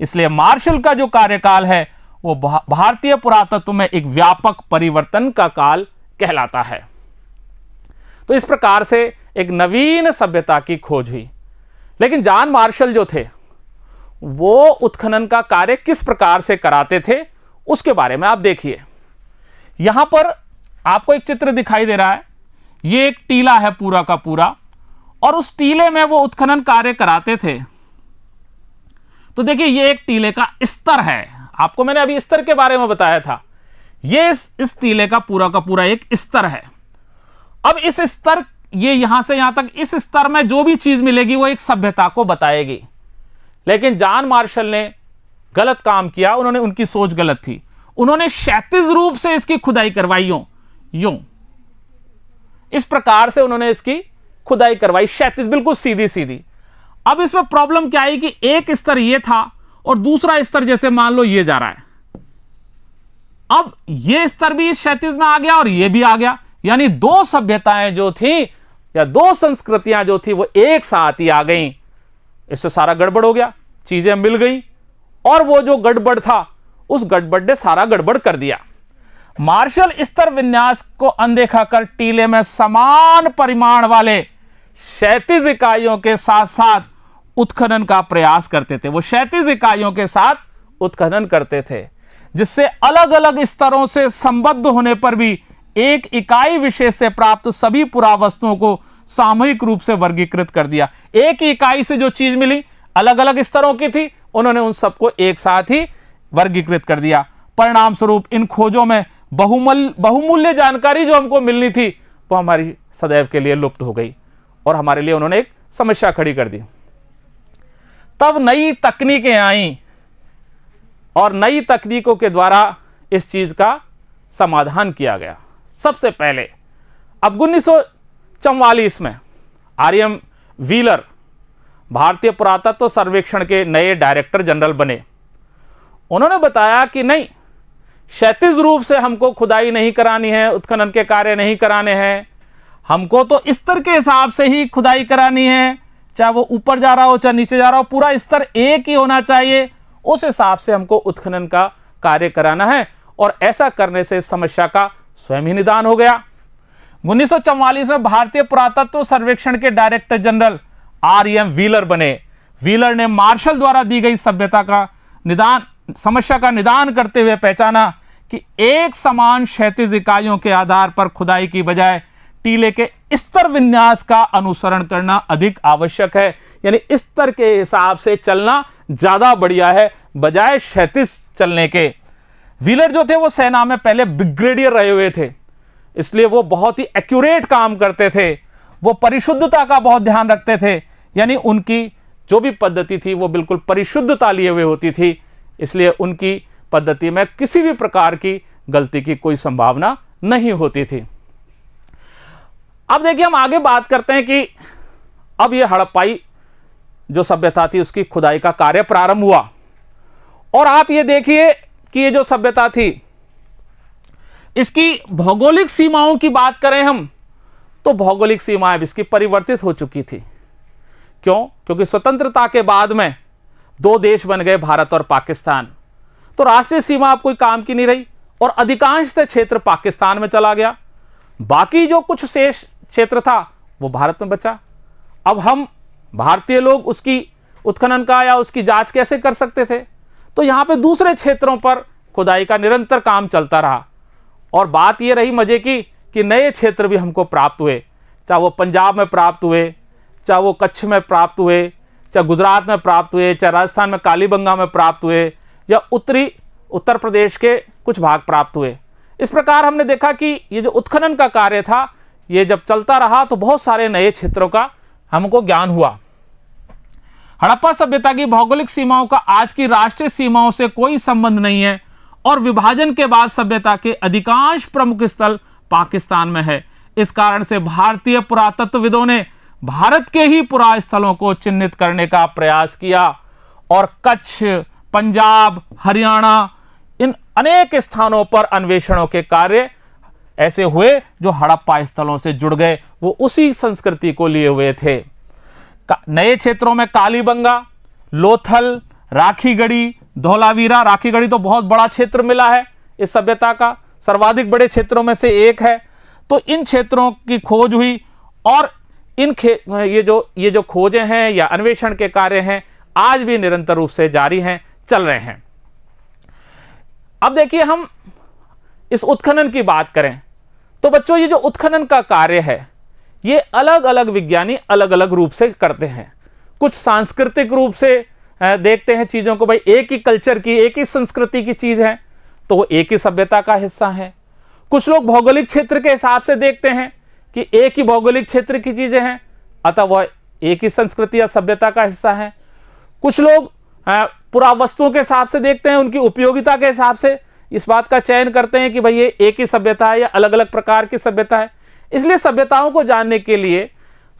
इसलिए मार्शल का जो कार्यकाल है वो भारतीय पुरातत्व में एक व्यापक परिवर्तन का काल कहलाता है। तो इस प्रकार से एक नवीन सभ्यता की खोज हुई। लेकिन जॉन मार्शल जो थे वो उत्खनन का कार्य किस प्रकार से कराते थे उसके बारे में आप देखिए। यहां पर आपको एक चित्र दिखाई दे रहा है, ये एक टीला है पूरा का पूरा, और उस टीले में वो उत्खनन कार्य कराते थे। तो देखिए, ये एक टीले का स्तर है, आपको मैंने अभी स्तर के बारे में बताया था। ये इस टीले का पूरा एक स्तर है। अब इस स्तर, ये यहां से यहां तक, इस स्तर में जो भी चीज मिलेगी वो एक सभ्यता को बताएगी। लेकिन जॉन मार्शल ने गलत काम किया, उनकी सोच गलत थी। उन्होंने क्षैतिज रूप से इसकी खुदाई करवाई, यूं इस प्रकार से उन्होंने इसकी खुदाई करवाई, क्षैतिज, बिल्कुल सीधी सीधी। अब इसमें प्रॉब्लम क्या आई कि एक स्तर ये था और दूसरा स्तर जैसे मान लो ये जा रहा है। अब ये स्तर भी इस क्षैतिज में आ गया और ये भी आ गया, यानी दो सभ्यताएं जो थी या दो संस्कृतियां जो थी वो एक साथ ही आ गई। इससे सारा गड़बड़ हो गया, चीजें मिल गई, और वो जो गड़बड़ था उस गड़बड़ ने सारा गड़बड़ कर दिया। मार्शल स्तर विन्यास को अनदेखा कर टीले में समान परिमाण वाले क्षैतिज इकाइयों के साथ साथ उत्खनन का प्रयास करते थे। वो क्षैतिज इकाइयों के साथ उत्खनन करते थे, जिससे अलग अलग स्तरों से संबद्ध होने पर भी एक इकाई विशेष से प्राप्त सभी पुरावस्तुओं को सामूहिक रूप से वर्गीकृत कर दिया। एक ही इकाई से जो चीज मिली, अलग अलग स्तरों की थी, उन्होंने उन सबको एक साथ ही वर्गीकृत कर दिया। परिणाम स्वरूप इन खोजों में बहुमूल्य जानकारी जो हमको मिलनी थी वो हमारी सदैव के लिए लुप्त हो गई, और हमारे लिए उन्होंने एक समस्या खड़ी कर दी। तब नई तकनीकें आई और नई तकनीकों के द्वारा इस चीज का समाधान किया गया। सबसे पहले अब 1944 में आर.एम. व्हीलर भारतीय पुरातत्व सर्वेक्षण के नए डायरेक्टर जनरल बने। उन्होंने बताया कि नहीं, क्षैतिज रूप से हमको खुदाई नहीं करानी है, उत्खनन के कार्य नहीं कराने हैं, हमको तो स्तर के हिसाब से ही खुदाई करानी है, चाहे वो ऊपर जा रहा हो चाहे नीचे जा रहा हो, पूरा स्तर एक ही होना चाहिए, उस हिसाब से हमको उत्खनन का कार्य कराना है। और ऐसा करने से समस्या का स्वयं ही निदान हो गया। 1944 में भारतीय पुरातत्व सर्वेक्षण के डायरेक्टर जनरल आर.एम. व्हीलर बने। व्हीलर ने मार्शल द्वारा दी गई समस्या का निदान करते हुए पहचाना कि एक समान क्षैतिज इकाइयों के आधार पर खुदाई की बजाय टीले के स्तर विन्यास का अनुसरण करना अधिक आवश्यक है, यानी स्तर के हिसाब से चलना ज्यादा बढ़िया है बजाय क्षैतिज चलने के। व्हीलर जो थे वो सेना में पहले ब्रिगेडियर रहे हुए थे, इसलिए वो बहुत ही एक्यूरेट काम करते थे। वो परिशुद्धता का बहुत ध्यान रखते थे, यानी उनकी जो भी पद्धति थी वो बिल्कुल परिशुद्धता लिए हुए होती थी, इसलिए उनकी पद्धति में किसी भी प्रकार की गलती की कोई संभावना नहीं होती थी। अब देखिए, हम आगे बात करते हैं कि अब ये हड़प्पाई जो सभ्यता थी उसकी खुदाई का कार्य प्रारंभ हुआ। और आप ये देखिए कि ये जो सभ्यता थी इसकी भौगोलिक सीमाओं की बात करें हम, तो भौगोलिक सीमाएं इसकी परिवर्तित हो चुकी थी। क्यों? क्योंकि स्वतंत्रता के बाद में दो देश बन गए, भारत और पाकिस्तान। तो राष्ट्रीय सीमा अब कोई काम की नहीं रही और अधिकांश क्षेत्र पाकिस्तान में चला गया। बाकी जो कुछ शेष क्षेत्र था वो भारत में बचा। अब हम भारतीय लोग उसकी उत्खनन का या उसकी जांच कैसे कर सकते थे? तो यहां पे दूसरे क्षेत्रों पर खुदाई का निरंतर काम चलता रहा। और बात यह रही मजे की कि नए क्षेत्र भी हमको प्राप्त हुए, चाहे वो पंजाब में प्राप्त हुए, चाहे वो कच्छ में प्राप्त हुए, चाहे गुजरात में प्राप्त हुए, चाहे राजस्थान में कालीबंगा में प्राप्त हुए, या उत्तरी उत्तर प्रदेश के कुछ भाग प्राप्त हुए। इस प्रकार हमने देखा कि ये जो उत्खनन का कार्य था, ये जब चलता रहा तो बहुत सारे नए क्षेत्रों का हमको ज्ञान हुआ। हड़प्पा सभ्यता की भौगोलिक सीमाओं का आज की राष्ट्रीय सीमाओं से कोई संबंध नहीं है और विभाजन के बाद सभ्यता के अधिकांश प्रमुख स्थल पाकिस्तान में है। इस कारण से भारतीय पुरातत्वविदों ने भारत के ही पुरास्थलों को चिन्हित करने का प्रयास किया और कच्छ, पंजाब, हरियाणा, इन अनेक स्थानों पर अन्वेषणों के कार्य ऐसे हुए जो हड़प्पा स्थलों से जुड़ गए, वो उसी संस्कृति को लिए हुए थे। नए क्षेत्रों में कालीबंगा, लोथल, राखीगढ़ी, धौलावीरा, राखीगढ़ी तो बहुत बड़ा क्षेत्र मिला है इस सभ्यता का, सर्वाधिक बड़े क्षेत्रों में से एक है। तो इन क्षेत्रों की खोज हुई और ये जो खोजें हैं या अन्वेषण के कार्य हैं आज भी निरंतर रूप से जारी हैं, चल रहे हैं। अब देखिए, हम इस उत्खनन की बात करें तो बच्चों, ये जो उत्खनन का कार्य है ये अलग अलग विज्ञानी अलग अलग रूप से करते हैं। कुछ सांस्कृतिक रूप से देखते हैं चीजों को, भाई एक ही कल्चर की, एक ही संस्कृति की चीज है तो वो एक ही सभ्यता का हिस्सा है। कुछ लोग भौगोलिक क्षेत्र के हिसाब से देखते हैं कि एक ही भौगोलिक क्षेत्र की चीजें हैं अतः वह एक ही संस्कृति या सभ्यता का हिस्सा है। कुछ लोग पुरावस्तुओं के हिसाब से देखते हैं, उनकी उपयोगिता के हिसाब से इस बात का चयन करते हैं कि भाई ये एक ही सभ्यता है या अलग अलग प्रकार की सभ्यता है। इसलिए सभ्यताओं को जानने के लिए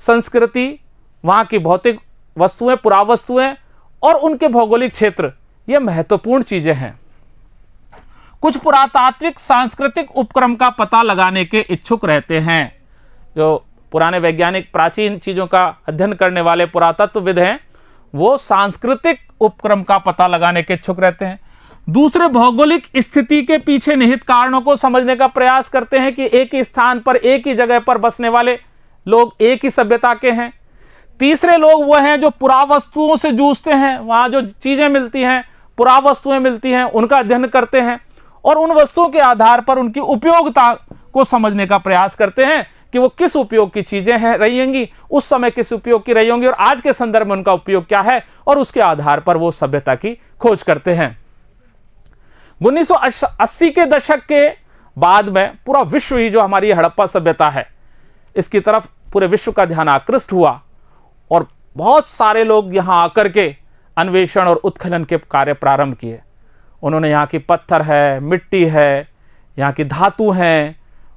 संस्कृति, वहाँ की भौतिक वस्तुएं, पुरावस्तुएं और उनके भौगोलिक क्षेत्र ये महत्वपूर्ण चीजें हैं। कुछ पुरातात्विक सांस्कृतिक उपक्रम का पता लगाने के इच्छुक रहते हैं। जो पुराने वैज्ञानिक प्राचीन चीजों का अध्ययन करने वाले पुरातत्वविद हैं, वो सांस्कृतिक उपक्रम का पता लगाने के इच्छुक रहते हैं। दूसरे भौगोलिक स्थिति के पीछे निहित कारणों को समझने का प्रयास करते हैं कि एक ही स्थान पर, एक ही जगह पर बसने वाले लोग एक ही सभ्यता के हैं। तीसरे लोग वो हैं जो पुरावस्तुओं से जूझते हैं, वहां जो चीजें मिलती हैं, पुरावस्तुएं मिलती हैं, उनका अध्ययन करते हैं और उन वस्तुओं के आधार पर उनकी उपयोगिता को समझने का प्रयास करते हैं कि वो किस उपयोग की चीजें हैं रही होंगी, उस समय किस उपयोग की रही होंगी और आज के संदर्भ में उनका उपयोग क्या है, और उसके आधार पर वो सभ्यता की खोज करते हैं। 1980 के दशक के बाद में पूरा विश्व ही, जो हमारी हड़प्पा सभ्यता है, इसकी तरफ पूरे विश्व का ध्यान आकृष्ट हुआ और बहुत सारे लोग यहां आकर के अन्वेषण और उत्खनन के कार्य प्रारंभ किए। उन्होंने यहाँ की पत्थर है, मिट्टी है, यहाँ की धातु हैं,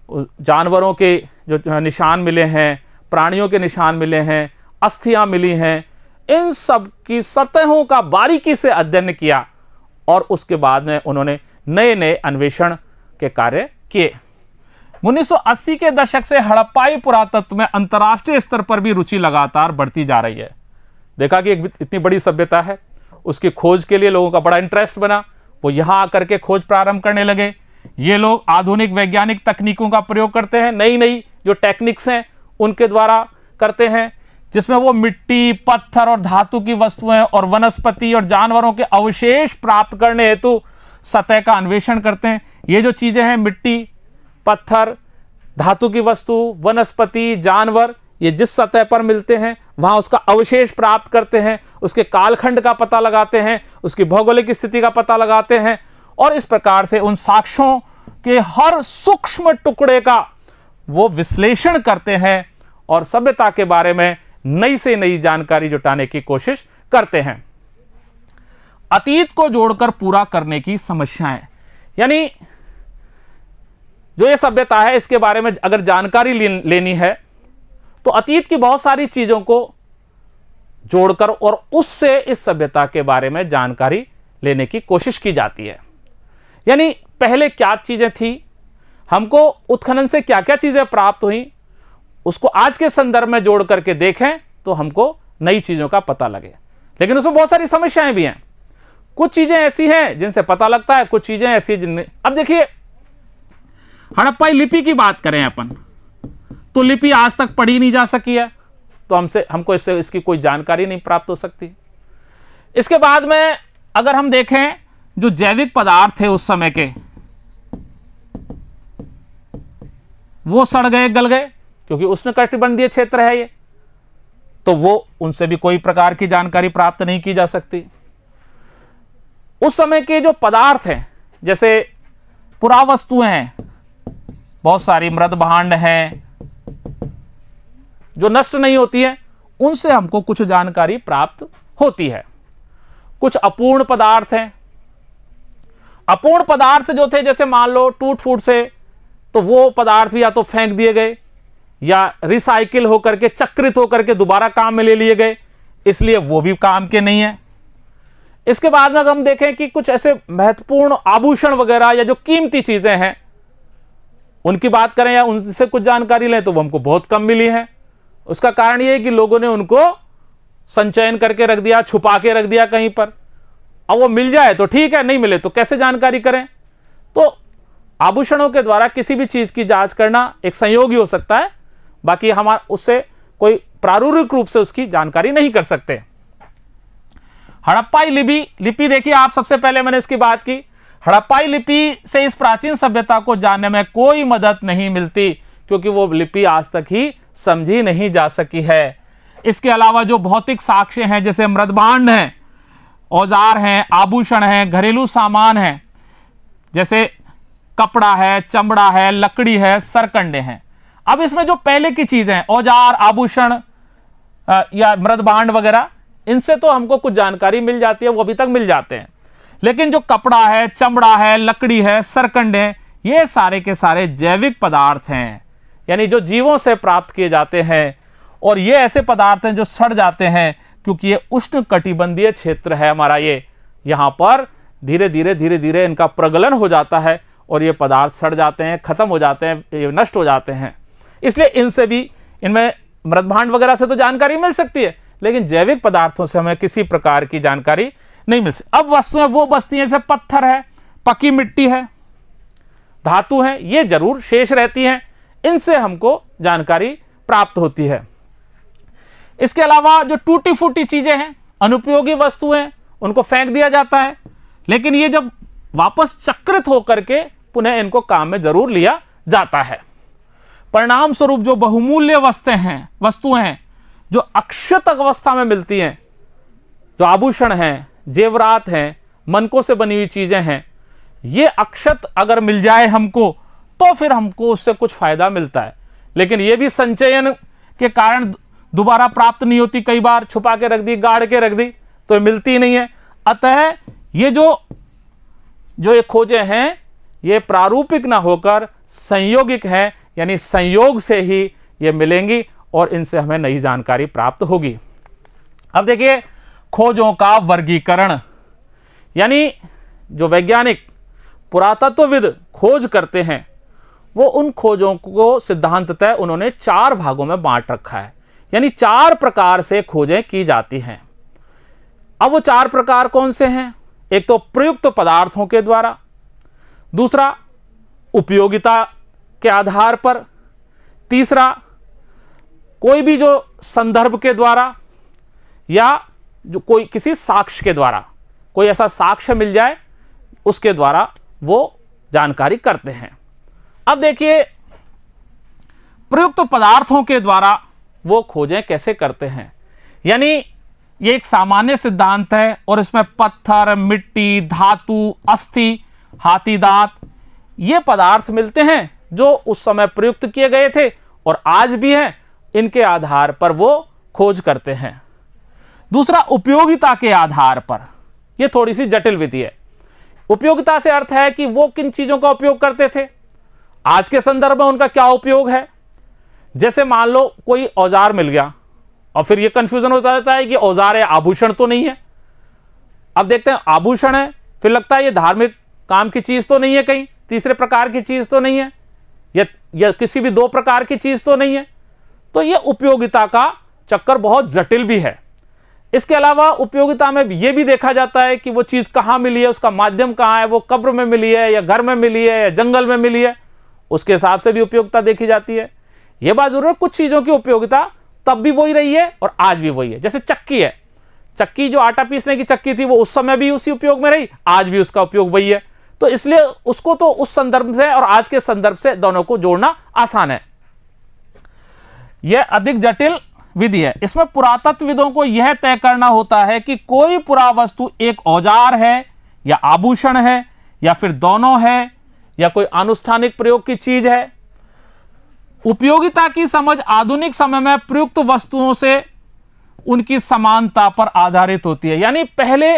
जानवरों के जो निशान मिले हैं, प्राणियों के निशान मिले हैं, अस्थियां मिली हैं, इन सब की सतहों का बारीकी से अध्ययन किया और उसके बाद में उन्होंने नए नए अन्वेषण के कार्य किए। 1980 के दशक से हड़प्पाई पुरातत्व में अंतर्राष्ट्रीय स्तर पर भी रुचि लगातार बढ़ती जा रही है। देखा कि एक इतनी बड़ी सभ्यता है, उसकी खोज के लिए लोगों का बड़ा इंटरेस्ट बना, वो यहाँ आकर के खोज प्रारंभ करने लगे। ये लोग आधुनिक वैज्ञानिक तकनीकों का प्रयोग करते हैं, नई नई जो टेक्निक्स हैं उनके द्वारा करते हैं, जिसमें वो मिट्टी, पत्थर और धातु की वस्तुएं और वनस्पति और जानवरों के अवशेष प्राप्त करने हेतु सतह का अन्वेषण करते हैं। ये जो चीजें हैं, मिट्टी, पत्थर, धातु की वस्तु, वनस्पति, जानवर, ये जिस सतह पर मिलते हैं वहां उसका अवशेष प्राप्त करते हैं, उसके कालखंड का पता लगाते हैं, उसकी भौगोलिक स्थिति का पता लगाते हैं और इस प्रकार से उन साक्ष्यों के हर सूक्ष्म टुकड़े का वो विश्लेषण करते हैं और सभ्यता के बारे में नई से नई जानकारी जुटाने की कोशिश करते हैं। अतीत को जोड़कर पूरा करने की समस्याएं, यानी जो ये सभ्यता है इसके बारे में अगर जानकारी लेनी है तो अतीत की बहुत सारी चीजों को जोड़कर और उससे इस सभ्यता के बारे में जानकारी लेने की कोशिश की जाती है। यानी पहले क्या चीजें थी, हमको उत्खनन से क्या क्या चीजें प्राप्त हुई, उसको आज के संदर्भ में जोड़ करके देखें तो हमको नई चीजों का पता लगे। लेकिन उसमें बहुत सारी समस्याएं भी हैं। कुछ चीजें ऐसी हैं जिनसे पता लगता है, कुछ चीजें ऐसी जिनमें, अब देखिए हड़प्पाई लिपि की बात करें अपन, तो लिपि आज तक पढ़ी नहीं जा सकी है, तो हमको इसकी कोई जानकारी नहीं प्राप्त हो सकती। इसके बाद में अगर हम देखें जो जैविक पदार्थ थे उस समय के, वो सड़ गए, गल गए, क्योंकि उष्णकटिबंधीय क्षेत्र है ये। तो वो उनसे भी कोई प्रकार की जानकारी प्राप्त नहीं की जा सकती। उस समय के जो पदार्थ हैं, जैसे पुरावस्तुएं हैं, बहुत सारी मृद भांड हैं जो नष्ट नहीं होती है, उनसे हमको कुछ जानकारी प्राप्त होती है। कुछ अपूर्ण पदार्थ हैं। अपूर्ण पदार्थ जो थे, जैसे मान लो टूट फूट से, तो वो पदार्थ भी या तो फेंक दिए गए या रिसाइकिल होकर के, चक्रित होकर के दोबारा काम में ले लिए गए, इसलिए वो भी काम के नहीं है। इसके बाद में हम देखें कि कुछ ऐसे महत्वपूर्ण आभूषण वगैरह या जो कीमती चीजें हैं, उनकी बात करें या उनसे कुछ जानकारी लें, तो वो हमको बहुत कम मिली है। उसका कारण यह है कि लोगों ने उनको संचयन करके रख दिया, छुपा के रख दिया कहीं पर। अब वो मिल जाए तो ठीक है, नहीं मिले तो कैसे जानकारी करें? तो आभूषणों के द्वारा किसी भी चीज की जांच करना एक संयोग ही हो सकता है, बाकी हम उससे कोई प्रारूपिक रूप से उसकी जानकारी नहीं कर सकते। हड़प्पाई लिपि देखिए आप, सबसे पहले मैंने इसकी बात की। हड़प्पाई लिपि से इस प्राचीन सभ्यता को जानने में कोई मदद नहीं मिलती, क्योंकि वो लिपि आज तक ही समझी नहीं जा सकी है। इसके अलावा जो भौतिक साक्ष्य हैं, जैसे मृदभांड हैं, औजार हैं, आभूषण हैं, घरेलू सामान हैं, जैसे कपड़ा है, चमड़ा है, लकड़ी है, सरकंडे हैं। अब इसमें जो पहले की चीजें हैं, औजार, आभूषण या मृदभांड वगैरह, इनसे तो हमको कुछ जानकारी मिल जाती है, वो अभी तक मिल जाते हैं। लेकिन जो कपड़ा है, चमड़ा है, लकड़ी है, सरकंडे हैं, ये सारे के सारे जैविक पदार्थ हैं, यानी जो जीवों से प्राप्त किए जाते हैं। और ये ऐसे पदार्थ हैं जो सड़ जाते हैं, क्योंकि ये उष्ण कटिबंधीय क्षेत्र है हमारा। ये यहाँ पर धीरे धीरे इनका प्रगलन हो जाता है और ये पदार्थ सड़ जाते हैं, खत्म हो जाते हैं, ये नष्ट हो जाते हैं। इसलिए इनसे भी, इनमें मृदभांड वगैरह से तो जानकारी मिल सकती है, लेकिन जैविक पदार्थों से हमें किसी प्रकार की जानकारी नहीं मिल सकती। अब वस्तुएं वो बस्ती हैं, जैसे पत्थर है, पकी मिट्टी है, धातु है, ये जरूर शेष रहती हैं, इनसे हमको जानकारी प्राप्त होती है। इसके अलावा जो टूटी फूटी चीजें हैं, अनुपयोगी वस्तुएं, उनको फेंक दिया जाता है, लेकिन ये जब वापस चक्रित होकर के पुनः इनको काम में जरूर लिया जाता है। परिणाम स्वरूप जो बहुमूल्य वस्तुएं हैं जो अक्षत अवस्था में मिलती हैं, जो आभूषण हैं, जेवरात हैं, मनकों से बनी हुई चीजें हैं, ये अक्षत अगर मिल जाए हमको, तो फिर हमको उससे कुछ फायदा मिलता है। लेकिन ये भी संचयन के कारण दोबारा प्राप्त नहीं होती, कई बार छुपा के रख दी, गाड़ के रख दी, तो ये मिलती नहीं है। अतः ये जो ये खोजें हैं, ये प्रारूपिक ना होकर संयोगिक हैं, यानी संयोग से ही ये मिलेंगी और इनसे हमें नई जानकारी प्राप्त होगी। अब देखिए खोजों का वर्गीकरण, यानी जो वैज्ञानिक पुरातत्वविद खोज करते हैं, वो उन खोजों को सिद्धांततः उन्होंने 4 भागों में बांट रखा है, यानी 4 प्रकार से खोजें की जाती हैं। अब वो 4 प्रकार कौन से हैं? एक तो प्रयुक्त पदार्थों के द्वारा, दूसरा उपयोगिता के आधार पर, तीसरा कोई भी जो संदर्भ के द्वारा, या जो कोई किसी साक्ष्य के द्वारा, कोई ऐसा साक्ष्य मिल जाए उसके द्वारा वो जानकारी करते हैं। अब देखिए प्रयुक्त पदार्थों के द्वारा वो खोजें कैसे करते हैं, यानी ये एक सामान्य सिद्धांत है और इसमें पत्थर, मिट्टी, धातु, अस्थि, हाथी दांत, ये पदार्थ मिलते हैं जो उस समय प्रयुक्त किए गए थे और आज भी हैं, इनके आधार पर वो खोज करते हैं। दूसरा उपयोगिता के आधार पर, यह थोड़ी सी जटिल विधि है। उपयोगिता से अर्थ है कि वो किन चीजों का उपयोग करते थे, आज के संदर्भ में उनका क्या उपयोग है। जैसे मान लो कोई औजार मिल गया और फिर यह कंफ्यूजन होता रहता है कि औजार है, आभूषण तो नहीं है। अब देखते हैं आभूषण है, फिर लगता है ये धार्मिक काम की चीज तो नहीं है, कहीं तीसरे प्रकार की चीज तो नहीं है, या किसी भी 2 प्रकार की चीज तो नहीं है। तो यह उपयोगिता का चक्कर बहुत जटिल भी है। इसके अलावा उपयोगिता में यह भी देखा जाता है कि वो चीज कहां मिली है, उसका माध्यम कहां है, वो कब्र में मिली है या घर में मिली है या जंगल में मिली है, उसके हिसाब से भी उपयोगिता देखी जाती है। यह बात जरूर है, कुछ चीजों की उपयोगिता तब भी वही रही है और आज भी वही है। जैसे चक्की है, चक्की जो आटा पीसने की चक्की थी वो उस समय भी उसी उपयोग में रही, आज भी उसका उपयोग वही है। तो इसलिए उसको तो उस संदर्भ से और आज के संदर्भ से दोनों को जोड़ना आसान है। यह अधिक जटिल विधि है। इसमें पुरातत्वविदों को यह तय करना होता है कि कोई पुरावस्तु एक औजार है या आभूषण है या फिर दोनों है या कोई आनुष्ठानिक प्रयोग की चीज है। उपयोगिता की समझ आधुनिक समय में प्रयुक्त वस्तुओं से उनकी समानता पर आधारित होती है, यानी पहले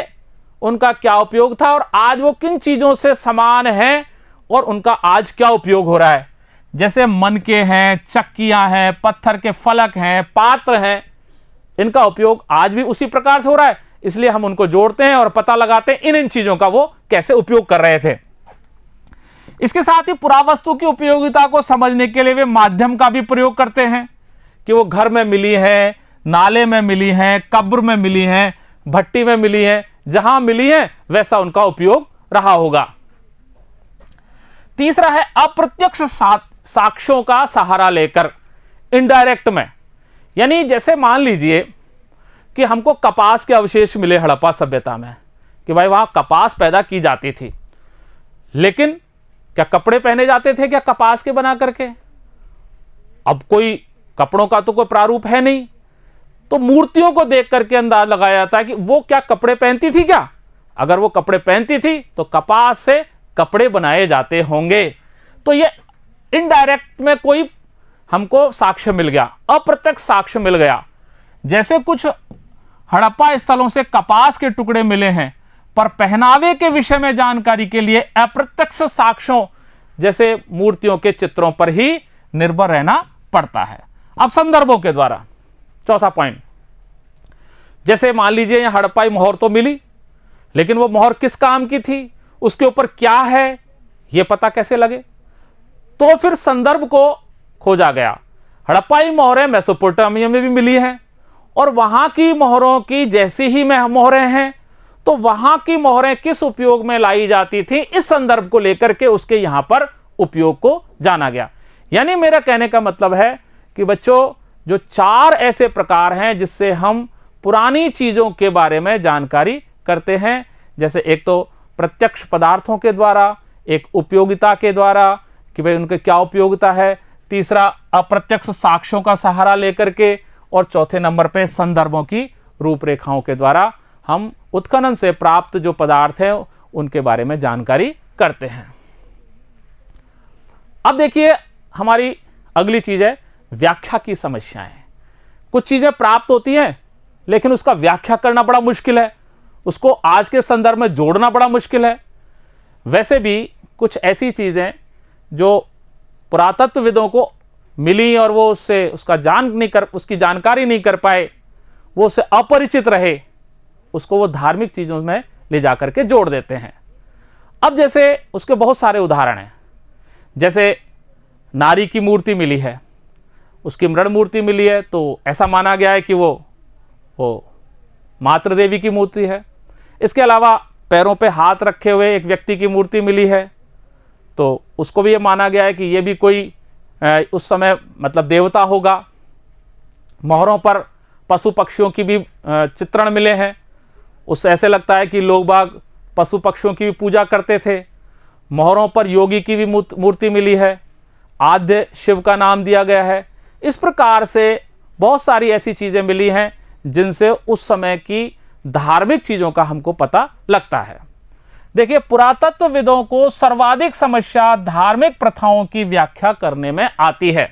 उनका क्या उपयोग था और आज वो किन चीजों से समान है और उनका आज क्या उपयोग हो रहा है। जैसे मनके हैं, चक्कियां हैं, पत्थर के फलक हैं, पात्र हैं, इनका उपयोग आज भी उसी प्रकार से हो रहा है, इसलिए हम उनको जोड़ते हैं और पता लगाते हैं इन चीजों का वो कैसे उपयोग कर रहे थे। इसके साथ ही पुरावस्तु की उपयोगिता को समझने के लिए वे माध्यम का भी प्रयोग करते हैं कि वो घर में मिली है, नाले में मिली है, कब्र में मिली है, भट्टी में मिली है, जहां मिली है वैसा उनका उपयोग रहा होगा। तीसरा है अप्रत्यक्ष साक्ष्यों का सहारा लेकर, इनडायरेक्ट में, यानी जैसे मान लीजिए कि हमको कपास के अवशेष मिले हड़प्पा सभ्यता में कि भाई वहां कपास पैदा की जाती थी, लेकिन क्या कपड़े पहने जाते थे क्या कपास के बना करके? अब कोई कपड़ों का तो कोई प्रारूप है नहीं, तो मूर्तियों को देख करके अंदाज लगाया जाता है कि वो क्या कपड़े पहनती थी क्या? अगर वो कपड़े पहनती थी तो कपास से कपड़े बनाए जाते होंगे। तो ये इनडायरेक्ट में कोई हमको साक्ष्य मिल गया, अप्रत्यक्ष साक्ष्य मिल गया। जैसे कुछ हड़प्पा स्थलों से कपास के टुकड़े मिले हैं, पर पहनावे के विषय में जानकारी के लिए अप्रत्यक्ष साक्ष्यों जैसे मूर्तियों के चित्रों पर ही निर्भर रहना पड़ता है। अब संदर्भों के द्वारा, चौथा पॉइंट, जैसे मान लीजिए यहां हड़प्पाई मोहर तो मिली, लेकिन वो मोहर किस काम की थी, उसके ऊपर क्या है, यह पता कैसे लगे? तो फिर संदर्भ को खोजा गया। हड़प्पाई मोहरें मेसोपोटामिया में भी मिली हैं और वहां की मोहरों की जैसी ही मोहरें हैं, तो वहां की मोहरें किस उपयोग में लाई जाती थी, इस संदर्भ को लेकर के उसके यहां पर उपयोग को जाना गया। यानी मेरा कहने का मतलब है कि बच्चों, जो चार ऐसे प्रकार हैं जिससे हम पुरानी चीजों के बारे में जानकारी करते हैं, जैसे एक तो प्रत्यक्ष पदार्थों के द्वारा, एक उपयोगिता के द्वारा कि भाई उनके क्या उपयोगिता है, तीसरा अप्रत्यक्ष साक्ष्यों का सहारा लेकर के, और चौथे नंबर पे संदर्भों की रूपरेखाओं के द्वारा हम उत्खनन से प्राप्त जो पदार्थ हैं उनके बारे में जानकारी करते हैं। अब देखिए हमारी अगली चीज है व्याख्या की समस्याएं। कुछ चीजें प्राप्त होती हैं लेकिन उसका व्याख्या करना बड़ा मुश्किल है, उसको आज के संदर्भ में जोड़ना बड़ा मुश्किल है। वैसे भी कुछ ऐसी चीजें जो पुरातत्वविदों को मिली और वो उससे उसकी जानकारी नहीं कर पाए, वो उससे अपरिचित रहे, उसको वो धार्मिक चीजों में ले जाकर के जोड़ देते हैं। अब जैसे उसके बहुत सारे उदाहरण हैं, जैसे नारी की मूर्ति मिली है, उसकी मृण मूर्ति मिली है, तो ऐसा माना गया है कि वो मातृ देवी की मूर्ति है। इसके अलावा पैरों पे हाथ रखे हुए एक व्यक्ति की मूर्ति मिली है, तो उसको भी ये माना गया है कि ये भी कोई उस समय मतलब देवता होगा। मोहरों पर पशु पक्षियों की भी चित्रण मिले हैं, उससे ऐसे लगता है कि लोग बाग पशु पक्षियों की भी पूजा करते थे। मोहरों पर योगी की भी मूर्ति मिली है, आद्य शिव का नाम दिया गया है। इस प्रकार से बहुत सारी ऐसी चीज़ें मिली हैं जिनसे उस समय की धार्मिक चीज़ों का हमको पता लगता है। देखिए, पुरातत्वविदों को सर्वाधिक समस्या धार्मिक प्रथाओं की व्याख्या करने में आती है।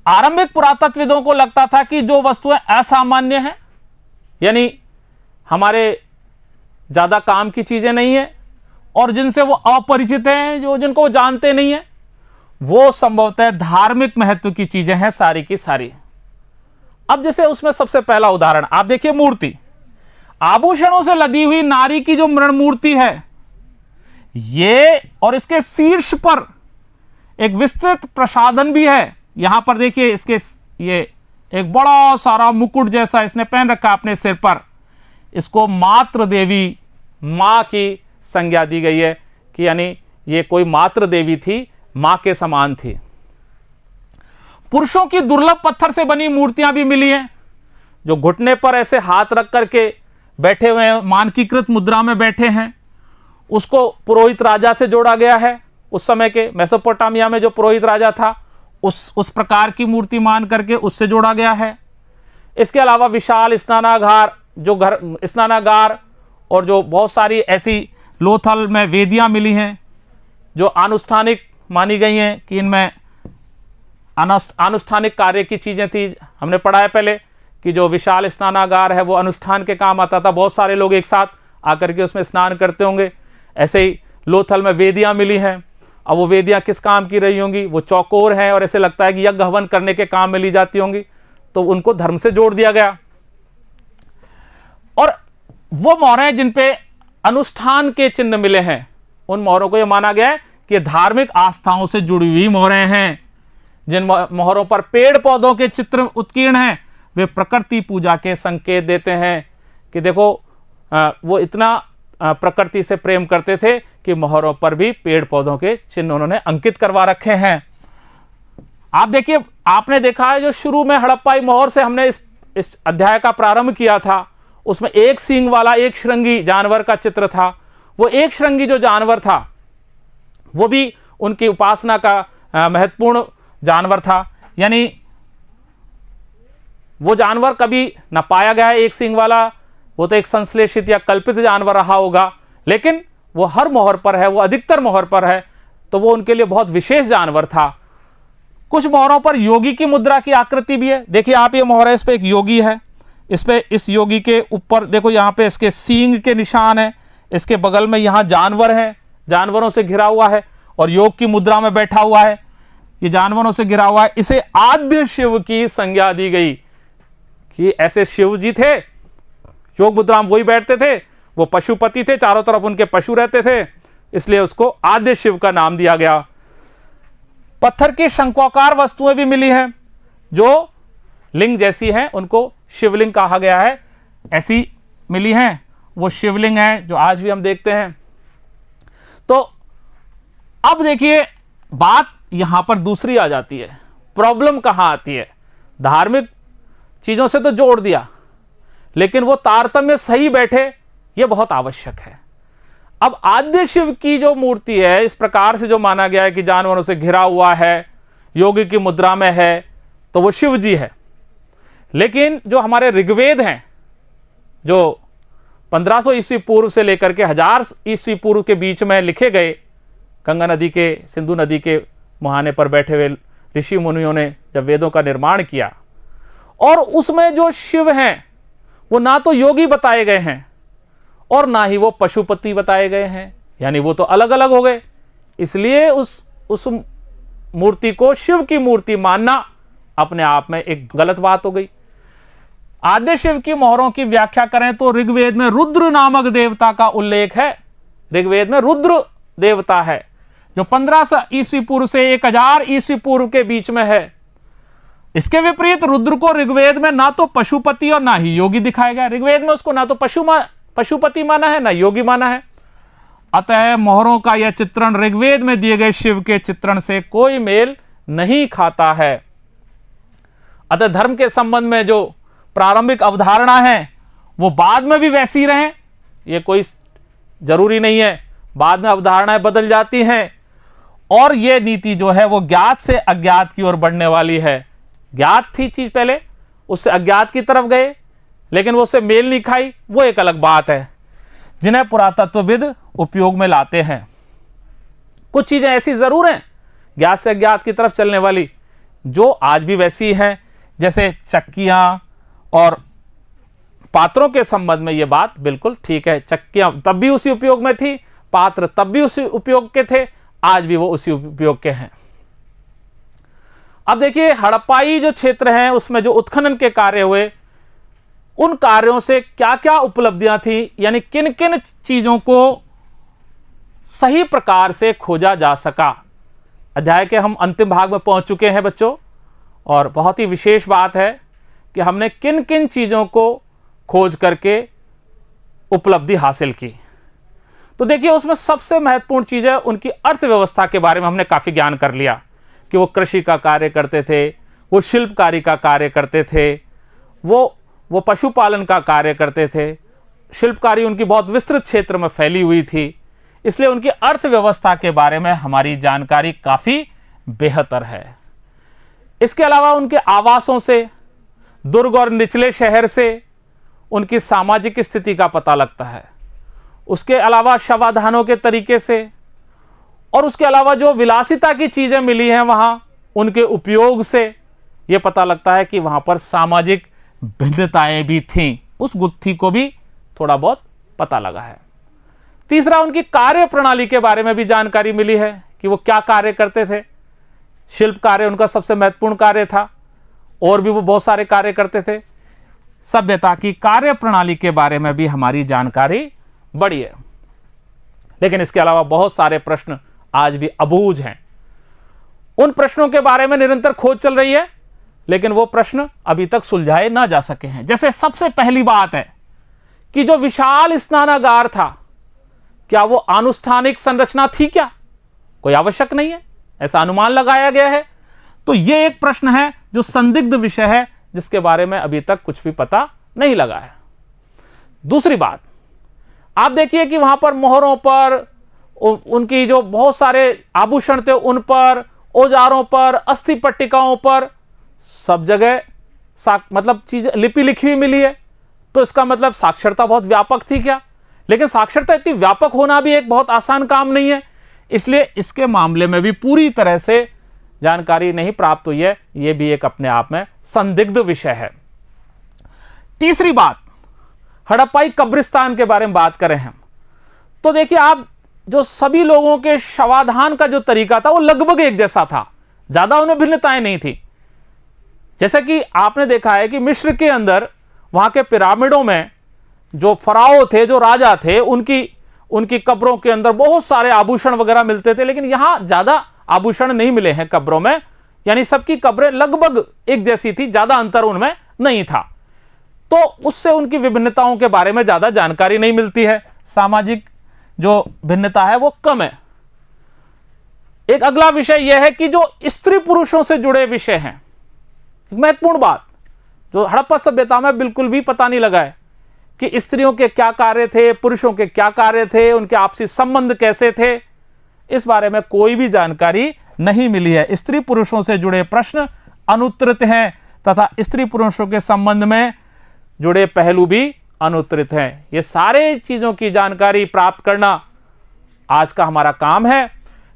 आरंभिक पुरातत्वविदों को लगता था कि जो वस्तुएं असामान्य हैं, यानी हमारे ज्यादा काम की चीजें नहीं है और जिनसे वो अपरिचित हैं, जिनको वो जानते नहीं है, वो संभवतः धार्मिक महत्व की चीजें हैं सारी की सारी। अब जैसे उसमें सबसे पहला उदाहरण आप देखिए, मूर्ति, आभूषणों से लदी हुई नारी की जो मृण मूर्ति है, ये और इसके शीर्ष पर एक विस्तृत प्रसाधन भी है। यहां पर देखिए, इसके ये एक बड़ा सारा मुकुट जैसा इसने पहन रखा अपने सिर पर। इसको मातृ देवी, मां की संज्ञा दी गई है कि यानी ये कोई मातृ देवी थी, मां के समान थी। पुरुषों की दुर्लभ पत्थर से बनी मूर्तियां भी मिली हैं, जो घुटने पर ऐसे हाथ रख करके बैठे हुए हैं, मानकीकृत मुद्रा में बैठे हैं। उसको पुरोहित राजा से जोड़ा गया है। उस समय के मेसोपोटामिया में जो पुरोहित राजा था, उस प्रकार की मूर्ति मान करके उससे जोड़ा गया है। इसके अलावा विशाल स्नानागार, स्नानागार और जो बहुत सारी ऐसी लोथल में वेदियां मिली हैं जो अनुष्ठानिक मानी गई हैं कि इनमें अनुष्ठानिक कार्य की चीज़ें थी। हमने पढ़ा है पहले कि जो विशाल स्नानागार है वो अनुष्ठान के काम आता था, बहुत सारे लोग एक साथ आकर के उसमें स्नान करते होंगे। ऐसे ही लोथल में वेदियां मिली हैं। अब वो वेदियां किस काम की रही होंगी? वो चौकोर हैं और ऐसे लगता है कि यज्ञ हवन करने के काम में ली जाती होंगी, तो उनको धर्म से जोड़ दिया गया। और वो मोहरें हैं जिन पे अनुष्ठान के चिन्ह मिले हैं, उन मोहरों को यह माना गया है कि धार्मिक आस्थाओं से जुड़ी हुई मोहरें हैं। जिन मोहरों पर पेड़ पौधों के चित्र उत्कीर्ण हैं वे प्रकृति पूजा के संकेत देते हैं कि देखो वो इतना प्रकृति से प्रेम करते थे कि मोहरों पर भी पेड़ पौधों के चिन्ह उन्होंने अंकित करवा रखे हैं। आप देखिए, आपने देखा है जो शुरू में हड़प्पाई मोहर से हमने इस अध्याय का प्रारंभ किया था, उसमें एक सींग वाला एक श्रृंगी जानवर का चित्र था। वो एक श्रृंगी जो जानवर था वो भी उनकी उपासना का महत्वपूर्ण जानवर था। यानी वो जानवर कभी न पाया गया एक सींग वाला, वो तो एक संश्लेषित या कल्पित जानवर रहा होगा, लेकिन वो हर मोहर पर है, वो अधिकतर मोहर पर है, तो वो उनके लिए बहुत विशेष जानवर था। कुछ मोहरों पर योगी की मुद्रा की आकृति भी है। देखिए आप, ये मोहर है, इस पे एक योगी है, इस पे इस योगी के ऊपर देखो यहाँ पे इसके सींग के निशान है, इसके बगल में यहाँ जानवर है, जानवरों से घिरा हुआ है और योग की मुद्रा में बैठा हुआ है, ये जानवरों से घिरा हुआ है। इसे आद्य शिव की संज्ञा दी गई कि ऐसे शिव जी थे, योग मुद्रा में वही बैठते थे, वो पशुपति थे, चारों तरफ उनके पशु रहते थे, इसलिए उसको आद्य शिव का नाम दिया गया। पत्थर की शंक्वाकार वस्तुएं भी मिली हैं जो लिंग जैसी हैं, उनको शिवलिंग कहा गया है। ऐसी मिली हैं, वो शिवलिंग है जो आज भी हम देखते हैं। तो अब देखिए, बात यहां पर दूसरी आ जाती है। प्रॉब्लम कहां आती है? धार्मिक चीजों से तो जोड़ दिया, लेकिन वो तारतम्य सही बैठे, ये बहुत आवश्यक है। अब आद्य शिव की जो मूर्ति है, इस प्रकार से जो माना गया है कि जानवरों से घिरा हुआ है, योगी की मुद्रा में है, तो वो शिव जी है। लेकिन जो हमारे ऋग्वेद हैं, जो 1500 ईस्वी पूर्व से लेकर के 1000 ईस्वी पूर्व के बीच में लिखे गए, गंगा नदी के, सिंधु नदी के मुहाने पर बैठे हुए ऋषि मुनियों ने जब वेदों का निर्माण किया, और उसमें जो शिव हैं वो ना तो योगी बताए गए हैं और ना ही वो पशुपति बताए गए हैं, यानी वो तो अलग अलग हो गए। इसलिए उस मूर्ति को शिव की मूर्ति मानना अपने आप में एक गलत बात हो गई। आद्य शिव की मोहरों की व्याख्या करें तो ऋग्वेद में रुद्र नामक देवता का उल्लेख है। ऋग्वेद में रुद्र देवता है जो 1500 ईस्वी पूर्व से 1000 ईस्वी पूर्व के बीच में है। इसके विपरीत रुद्र को ऋग्वेद में ना तो पशुपति और ना ही योगी दिखाया गया। ऋग्वेद में उसको ना तो पशुपति माना है ना योगी माना है। अतः मोहरों का यह चित्रण ऋग्वेद में दिए गए शिव के चित्रण से कोई मेल नहीं खाता है। अतः धर्म के संबंध में जो प्रारंभिक अवधारणा है वो बाद में भी वैसी रहें, ये कोई जरूरी नहीं है। बाद में अवधारणाएं बदल जाती हैं और ये नीति जो है वो ज्ञात से अज्ञात की ओर बढ़ने वाली है। ज्ञात थी चीज पहले, उससे अज्ञात की तरफ गए, लेकिन वो उससे मेल नहीं खाई, वो एक अलग बात है, जिन्हें पुरातत्वविद उपयोग में लाते हैं। कुछ चीजें ऐसी जरूर हैं ज्ञात से अज्ञात की तरफ चलने वाली, जो आज भी वैसी हैं। जैसे चक्कियां और पात्रों के संबंध में ये बात बिल्कुल ठीक है। चक्कियां तब भी उसी उपयोग में थी, पात्र तब भी उसी उपयोग के थे, आज भी वो उसी उपयोग के हैं। अब देखिए, हड़प्पाई जो क्षेत्र हैं उसमें जो उत्खनन के कार्य हुए, उन कार्यों से क्या क्या उपलब्धियां थी, यानी किन किन चीजों को सही प्रकार से खोजा जा सका। अध्याय के हम अंतिम भाग में पहुंच चुके हैं बच्चों, और बहुत ही विशेष बात है कि हमने किन किन चीजों को खोज करके उपलब्धि हासिल की। तो देखिए, उसमें सबसे महत्वपूर्ण चीज है उनकी अर्थव्यवस्था के बारे में हमने काफी ज्ञान कर लिया कि वो कृषि का कार्य करते थे, वो शिल्पकारी का कार्य करते थे, वो पशुपालन का कार्य करते थे। शिल्पकारी उनकी बहुत विस्तृत क्षेत्र में फैली हुई थी, इसलिए उनकी अर्थव्यवस्था के बारे में हमारी जानकारी काफ़ी बेहतर है। इसके अलावा उनके आवासों से, दुर्ग और निचले शहर से उनकी सामाजिक स्थिति का पता लगता है। उसके अलावा शवाधानों के तरीके से, और उसके अलावा जो विलासिता की चीजें मिली हैं वहां, उनके उपयोग से यह पता लगता है कि वहां पर सामाजिक भिन्नताएं भी थीं। उस गुत्थी को भी थोड़ा बहुत पता लगा है। तीसरा, उनकी कार्य प्रणाली के बारे में भी जानकारी मिली है कि वो क्या कार्य करते थे। शिल्प कार्य उनका सबसे महत्वपूर्ण कार्य था, और भी वो बहुत सारे कार्य करते थे। सभ्यता की कार्य प्रणाली के बारे में भी हमारी जानकारी बढ़ी है। लेकिन इसके अलावा बहुत सारे प्रश्न आज भी अबूझ हैं। उन प्रश्नों के बारे में निरंतर खोज चल रही है, लेकिन वो प्रश्न अभी तक सुलझाए ना जा सके हैं। जैसे सबसे पहली बात है कि जो विशाल स्नानागार था, क्या वो आनुष्ठानिक संरचना थी क्या? कोई आवश्यक नहीं है, ऐसा अनुमान लगाया गया है। तो ये एक प्रश्न है जो संदिग्ध विषय है, जिसके बारे में अभी तक कुछ भी पता नहीं लगा है। दूसरी बात, आप देखिए कि वहां पर मोहरों पर, उनकी जो बहुत सारे आभूषण थे उन पर, औजारों पर, अस्थि पट्टिकाओं पर, सब जगह मतलब चीज लिपि लिखी हुई मिली है। तो इसका मतलब साक्षरता बहुत व्यापक थी क्या? लेकिन साक्षरता इतनी व्यापक होना भी एक बहुत आसान काम नहीं है, इसलिए इसके मामले में भी पूरी तरह से जानकारी नहीं प्राप्त हुई है। यह भी एक अपने आप में संदिग्ध विषय है। तीसरी बात, हड़प्पाई कब्रिस्तान के बारे में बात करें हम, तो देखिए आप, जो सभी लोगों के शवाधान का जो तरीका था वो लगभग एक जैसा था, ज्यादा उनमें भिन्नताएं नहीं थी। जैसे कि आपने देखा है कि मिस्र के अंदर वहां के पिरामिडों में जो फराओ थे, जो राजा थे, उनकी कब्रों के अंदर बहुत सारे आभूषण वगैरह मिलते थे, लेकिन यहां ज्यादा आभूषण नहीं मिले हैं कब्रों में। यानी सबकी कब्रें लगभग एक जैसी थी, ज्यादा अंतर उनमें नहीं था। तो उससे उनकी विभिन्नताओं के बारे में ज्यादा जानकारी नहीं मिलती है। सामाजिक जो भिन्नता है वो कम है। एक अगला विषय यह है कि जो स्त्री पुरुषों से जुड़े विषय हैं, महत्वपूर्ण बात जो हड़प्पा सभ्यता में बिल्कुल भी पता नहीं लगा है कि स्त्रियों के क्या कार्य थे, पुरुषों के क्या कार्य थे, उनके आपसी संबंध कैसे थे, इस बारे में कोई भी जानकारी नहीं मिली है। स्त्री पुरुषों से जुड़े प्रश्न अनुत्तरित हैं तथा स्त्री पुरुषों के संबंध में जुड़े पहलू भी अनुत्तरित हैं। ये सारे चीजों की जानकारी प्राप्त करना आज का हमारा काम है।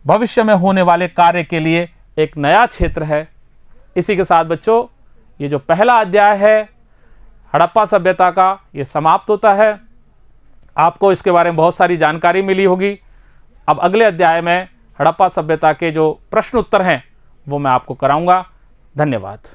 भविष्य में होने वाले कार्य के लिए एक नया क्षेत्र है। इसी के साथ बच्चों, ये जो पहला अध्याय है हड़प्पा सभ्यता का, ये समाप्त होता है। आपको इसके बारे में बहुत सारी जानकारी मिली होगी। अब अगले अध्याय में हड़प्पा सभ्यता के जो प्रश्न उत्तर हैं वो मैं आपको कराऊंगा। धन्यवाद।